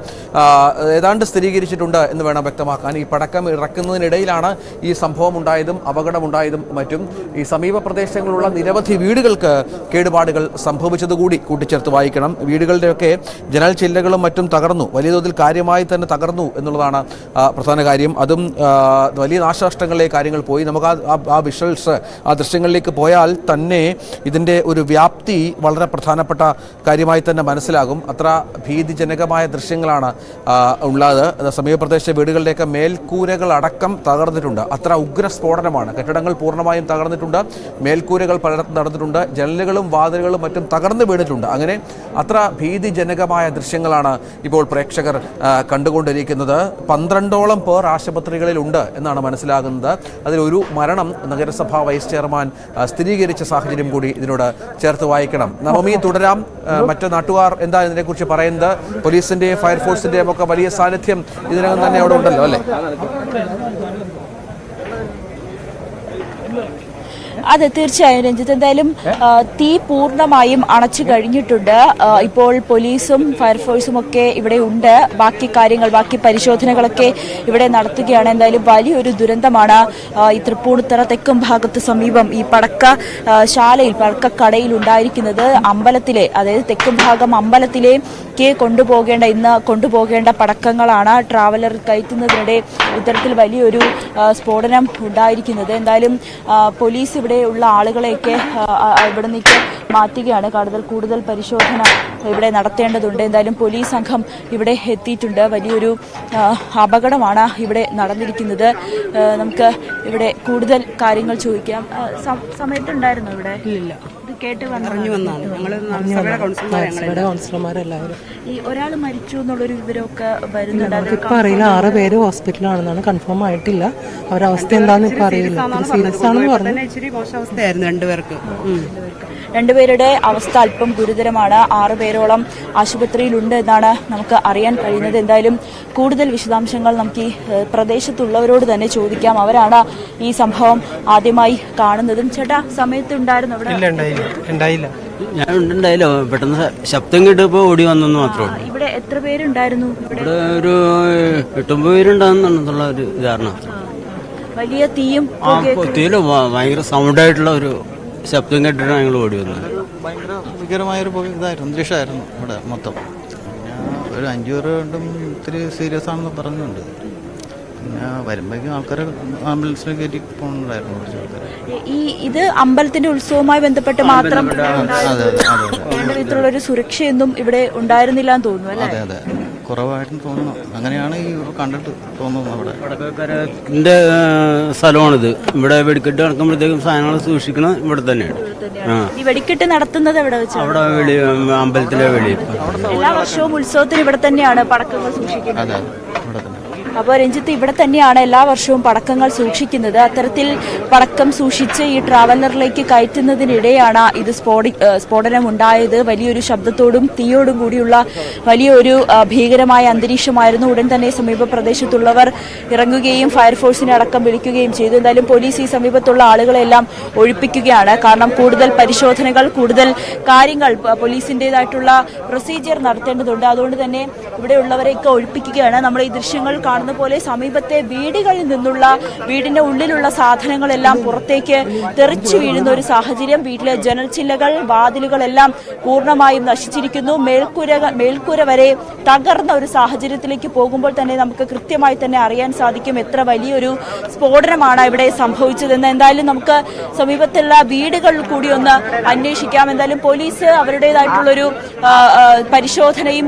ഏതാണ്ട് സ്ഥിരീകരിച്ചിട്ടുണ്ട് എന്ന് വേണം വ്യക്തമാക്കാൻ. ഈ പടക്കം ഇറക്കുന്നതിനിടയിലാണ് ഈ സംഭവം ഉണ്ടായതും അപകടമുണ്ടായതും മറ്റും. ഈ സമീപ പ്രദേശങ്ങളിലുള്ള നിരവധി വീടുകൾക്ക് കേടുപാടുകൾ സംഭവിച്ചതുകൂടി കൂട്ടിച്ചേർത്ത് വായിക്കണം. വീടുകളുടെയൊക്കെ ജനൽ ചില്ലകളും മറ്റും തകർന്നു, വലിയ തോതിൽ കാര്യമായി തന്നെ തകർന്നു എന്നുള്ളതാണ് പ്രധാന കാര്യം. അതും വലിയ നാശനഷ്ടങ്ങളിലേക്ക് കാര്യങ്ങൾ പോയി. നമുക്ക് ആ വിഷ്വൽസ്, ആ ദൃശ്യങ്ങളിലേക്ക് പോയാൽ തന്നെ ഇതിൻ്റെ ഒരു വ്യാപ്തി വളരെ പ്രധാനപ്പെട്ട കാര്യമായി തന്നെ മനസ്സിലാകും. അത്ര ഭീതിജനകമായ ദൃശ്യങ്ങളാണ് ഉള്ളത്. സമീപപ്രദേശ വീടുകളുടെയൊക്കെ മേൽക്കൂരകൾ അടക്കം തകർന്നിട്ടുണ്ട്. അത്ര ഉഗ്രസ്ഫോടനമാണ്. കെട്ടിടങ്ങൾ പൂർണ്ണമായും തകർന്നിട്ടുണ്ട്, മേൽക്കൂരകൾ പലയിടത്തും നടന്നിട്ടുണ്ട്, ജനലുകളും വാതിലുകളും മറ്റും തകർന്നു വീണിട്ടുണ്ട്. അങ്ങനെ അത്ര ഭീതിജനകമായ ദൃശ്യങ്ങളാണ് ഇപ്പോൾ പ്രേക്ഷകർ കണ്ടുകൊണ്ടിരിക്കുന്നത്. 12ഓളം പേർ ആശുപത്രികളിലുണ്ട് എന്നാണ് മനസ്സിലാകുന്നത്. അതിലൊരു മരണം നഗരസഭാ വൈസ് ചെയർമാൻ സ്ഥിരീകരിച്ച സാഹചര്യം കൂടി ഇതിനോട് ചേർത്ത് വായിക്കണം. നവമി, തുടരാം. മറ്റു നാട്ടുകാർ എന്താ ഇതിനെക്കുറിച്ച് പറയുന്നത്? പോലീസിന്റെയും ഫയർഫോഴ്സിന്റെയും ഒക്കെ വലിയ സാന്നിധ്യം ഇതിനകം തന്നെ അവിടെ ഉണ്ടല്ലോ അല്ലേ? അതെ, തീർച്ചയായും രഞ്ജിത്ത്. എന്തായാലും തീ പൂർണ്ണമായും അണച്ചു കഴിഞ്ഞിട്ടുണ്ട്. ഇപ്പോൾ പോലീസും ഫയർഫോഴ്സും ഒക്കെ ഇവിടെ ഉണ്ട്. ബാക്കി പരിശോധനകളൊക്കെ ഇവിടെ നടത്തുകയാണ്. എന്തായാലും വലിയൊരു ദുരന്തമാണ് ഈ തൃപ്പൂണിത്തുറ തെക്കും ഭാഗത്ത് സമീപം ഈ പടക്കശാലയിൽ, പടക്കക്കടയിൽ ഉണ്ടായിരിക്കുന്നത്. അമ്പലത്തിലെ, അതായത് തെക്കും ഭാഗം അമ്പലത്തിലേക്ക് ഇന്ന് കൊണ്ടുപോകേണ്ട പടക്കങ്ങളാണ് ട്രാവലർ കയറ്റുന്നതിനിടെ ഇത്തരത്തിൽ വലിയൊരു സ്ഫോടനം ഉണ്ടായിരിക്കുന്നത്. എന്തായാലും പോലീസ് ഇവിടെ ഉള്ള ആളുകളെയൊക്കെ ഇവിടെ നിന്നേക്ക് മാറ്റുകയാണ്. കൂടുതൽ പരിശോധന ഇവിടെ നടത്തേണ്ടതുണ്ട്. എന്തായാലും പോലീസ് സംഘം ഇവിടെ എത്തിയിട്ടുണ്ട്. വലിയൊരു അപകടമാണ് ഇവിടെ നടന്നിരിക്കുന്നത്. നമുക്ക് ഇവിടെ കൂടുതൽ കാര്യങ്ങൾ ചോദിക്കാം. സമയത്തുണ്ടായിരുന്നു ഇവിടെ? ഇല്ല, ഇത് കേട്ട് വന്നാണ് കൗൺസിലർമാരെല്ലാവരും. ഈ ഒരാൾ മരിച്ചു എന്നുള്ളൊരു വിവരമൊക്കെ വരുന്നുണ്ട്. ഇപ്പൊ അറിയില്ല, 6 പേര് ഹോസ്പിറ്റലാണെന്നാണ്, കൺഫേം ആയിട്ടില്ല. അവരവസ്ഥ എന്താണെന്ന് ഇപ്പൊ അറിയില്ല. സീരിയസ് ആണെന്ന് പറഞ്ഞു. രണ്ടുപേരുടെ അവസ്ഥ അല്പം ഗുരുതരമാണ്. 6 പേരോളം ആശുപത്രിയിലുണ്ട് എന്നാണ് നമുക്ക് അറിയാൻ കഴിയുന്നത്. എന്തായാലും കൂടുതൽ വിശദാംശങ്ങൾ നമുക്ക് ഈ പ്രദേശത്തുള്ളവരോട് തന്നെ ചോദിക്കാം. അവരാണ് ഈ സംഭവം ആദ്യമായി കാണുന്നതും. ചേട്ടാ, സമയത്ത് ഉണ്ടായിരുന്നു അവിടെ? ഉണ്ടായില്ല. ഞാൻ ഉണ്ടായില്ലോ, പെട്ടെന്ന് ശബ്ദം കേട്ടപ്പോ ഓടി വന്നെന്ന് മാത്രമേ ഉള്ളൂ. ഇവിടെ എത്ര പേരുണ്ടായിരുന്നു? ഇവിടെ ഒരു 8-9 പേരുണ്ടാകുന്നുള്ള ഒരു ധാരണ. വലിയ തീയും തീയിലും ഭയങ്കര സൗണ്ടായിട്ടുള്ള ഒരു ശബ്ദം കേട്ടിട്ടാണ് ഞങ്ങൾ ഓടി വന്നത്. ഭയങ്കര ഭീകരമായൊരു ഇതായിരുന്നു, അന്തരീക്ഷമായിരുന്നു ഇവിടെ മൊത്തം. പിന്നെ ഒരു 5 പേർ കൊണ്ടും ഇത്തിരി സീരിയസ് ആണെന്ന് പറയുന്നുണ്ട്. പിന്നെ വരുമ്പോഴേക്കും ആൾക്കാരെ ആംബുലൻസിൽ കയറ്റി പോകുന്നുണ്ടായിരുന്നു കുറച്ച് ആൾക്കാരെ. ഇത് അമ്പലത്തിന്റെ ഉത്സവവുമായി ബന്ധപ്പെട്ട് മാത്രം ഒരു സുരക്ഷയൊന്നും ഇവിടെ ഉണ്ടായിരുന്നില്ല എന്ന് തോന്നുന്നു അല്ലേ? അതെ അതെ, കുറവായിട്ടും തോന്നുന്നു. അങ്ങനെയാണ് ഈ കണ്ടിട്ട് തോന്നുന്നത്. അവിടെ പടക്കക്കാരൻ്റെ സ്ഥലമാണിത്. ഇവിടെ വെടിക്കെട്ട് നടക്കുമ്പോഴത്തേക്കും സാധനങ്ങൾ സൂക്ഷിക്കണം ഇവിടെ തന്നെയാണ്. ഈ വെടിക്കെട്ട് നടത്തുന്നത് എവിടെ വെച്ചാണ്? അവിടെ അമ്പലത്തിലെ വെളിയിൽ. എല്ലാ വർഷവും ഉത്സവത്തിന് ഇവിടെ തന്നെയാണ് പടക്കങ്ങൾ സൂക്ഷിക്കുന്നത്. അതെ, ഇവിടെ തന്നെ. അപ്പോൾ രഞ്ജിത്ത്, ഇവിടെ തന്നെയാണ് എല്ലാ വർഷവും പടക്കങ്ങൾ സൂക്ഷിക്കുന്നത്. അത്തരത്തിൽ പടക്കം സൂക്ഷിച്ച് ഈ ട്രാവലറിലേക്ക് കയറ്റുന്നതിനിടെയാണ് ഇത് സ്ഫോടനം ഉണ്ടായത്. വലിയൊരു ശബ്ദത്തോടും തീയോടും കൂടിയുള്ള വലിയൊരു ഭീകരമായ അന്തരീക്ഷമായിരുന്നു. ഉടൻ തന്നെ സമീപ പ്രദേശത്തുള്ളവർ ഇറങ്ങുകയും ഫയർഫോഴ്സിനെ അടക്കം വിളിക്കുകയും ചെയ്തു. എന്തായാലും പോലീസ് ഈ സമീപത്തുള്ള ആളുകളെല്ലാം ഒഴിപ്പിക്കുകയാണ്. കാരണം കൂടുതൽ പരിശോധനകൾ, കൂടുതൽ കാര്യങ്ങൾ പോലീസിൻ്റെതായിട്ടുള്ള പ്രൊസീജിയർ നടത്തേണ്ടതുണ്ട്. അതുകൊണ്ട് തന്നെ ഇവിടെയുള്ളവരെയൊക്കെ ഒഴിപ്പിക്കുകയാണ്. നമ്മൾ ഈ ദൃശ്യങ്ങൾ കാണുന്ന പോലെ സമീപത്തെ വീടുകളിൽ നിന്നുള്ള, വീടിന്റെ ഉള്ളിലുള്ള സാധനങ്ങളെല്ലാം പുറത്തേക്ക് തെറിച്ചു വീഴുന്ന ഒരു സാഹചര്യം. വീട്ടിലെ ജനൽ ചില്ലകൾ, വാതിലുകളെല്ലാം പൂർണ്ണമായും നശിച്ചിരിക്കുന്നു. മേൽക്കൂര വരെ തകർന്ന ഒരു സാഹചര്യത്തിലേക്ക് പോകുമ്പോൾ തന്നെ നമുക്ക് കൃത്യമായി തന്നെ അറിയാൻ സാധിക്കും എത്ര വലിയൊരു സ്ഫോടനമാണ് ഇവിടെ സംഭവിച്ചതെന്ന്. എന്തായാലും നമുക്ക് സമീപത്തുള്ള വീടുകളിൽ കൂടി ഒന്ന് അന്വേഷിക്കാം. എന്തായാലും പോലീസ് അവരുടേതായിട്ടുള്ളൊരു പരിശോധനയും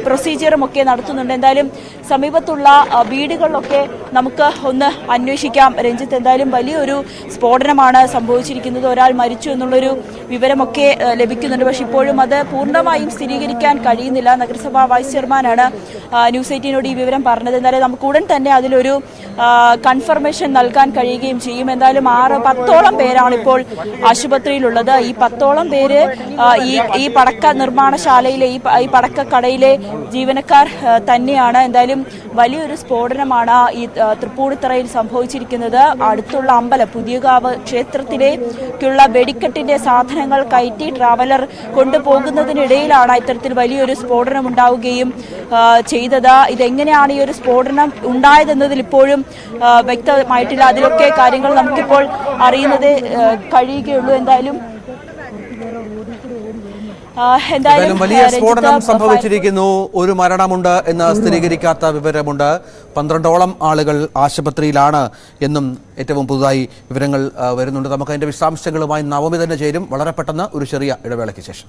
പ്രൊസീജിയറും ഒക്കെ നടത്തുന്നുണ്ട്. എന്തായാലും സമീപത്തുള്ള വീടുകളിലൊക്കെ നമുക്ക് ഒന്ന് അന്വേഷിക്കാം. രഞ്ജിത്ത്, എന്തായാലും വലിയൊരു സ്ഫോടനമാണ് സംഭവിച്ചിരിക്കുന്നത്. ഒരാൾ മരിച്ചു എന്നുള്ളൊരു വിവരമൊക്കെ ലഭിക്കുന്നുണ്ട്. പക്ഷെ ഇപ്പോഴും അത് പൂർണ്ണമായും സ്ഥിരീകരിക്കാൻ കഴിയുന്നില്ല. നഗരസഭാ വൈസ് ചെയർമാനാണ് ന്യൂസ് 18നോട് ഈ വിവരം പറഞ്ഞത്. എന്തായാലും നമുക്ക് ഉടൻ തന്നെ അതിലൊരു കൺഫർമേഷൻ നൽകാൻ കഴിയുകയും ചെയ്യും. എന്തായാലും 10ഓളം പേരാണ് ഇപ്പോൾ ആശുപത്രിയിലുള്ളത്. ഈ 10ഓളം പേര് ഈ പടക്ക നിർമ്മാണശാലയിലെ ഈ പടക്കക്കടയിലെ ജീവനക്കാർ തന്നെയാണ്. എന്തായാലും വലിയൊരു സ്ഫോടനമാണ് ഈ തൃപ്പൂണിത്തറയിൽ സംഭവിച്ചിരിക്കുന്നത്. അടുത്തുള്ള അമ്പലം പുതിയകാവ് ക്ഷേത്രത്തിലേക്കുള്ള വെടിക്കെട്ടിന്റെ സാധനങ്ങൾ കയറ്റി ട്രാവലർ കൊണ്ടുപോകുന്നതിനിടയിലാണ് ഇത്തരത്തിൽ വലിയൊരു സ്ഫോടനം ഉണ്ടാവുകയും ചെയ്തത്. ഇതെങ്ങനെയാണ് ഈ ഒരു സ്ഫോടനം ഉണ്ടായതെന്നതിൽ ഇപ്പോഴും വ്യക്തമായിട്ടില്ല. അതിലൊക്കെ കാര്യങ്ങൾ നമുക്കിപ്പോൾ അറിയുന്നത് കഴിയുകയുള്ളൂ. എന്തായാലും വലിയ സ്ഫോടനം സംഭവിച്ചിരിക്കുന്നു. ഒരു മരണമുണ്ട് എന്ന് സ്ഥിരീകരിക്കാത്ത വിവരമുണ്ട്. 12ഓളം ആളുകൾ ആശുപത്രിയിലാണ് എന്നും ഏറ്റവും പുതുതായി വിവരങ്ങൾ വരുന്നുണ്ട്. നമുക്ക് അതിന്റെ വിശദാംശങ്ങളുമായി നവമി തന്നെ ചേരും വളരെ പെട്ടെന്ന് ഒരു ചെറിയ ഇടവേളയ്ക്ക് ശേഷം.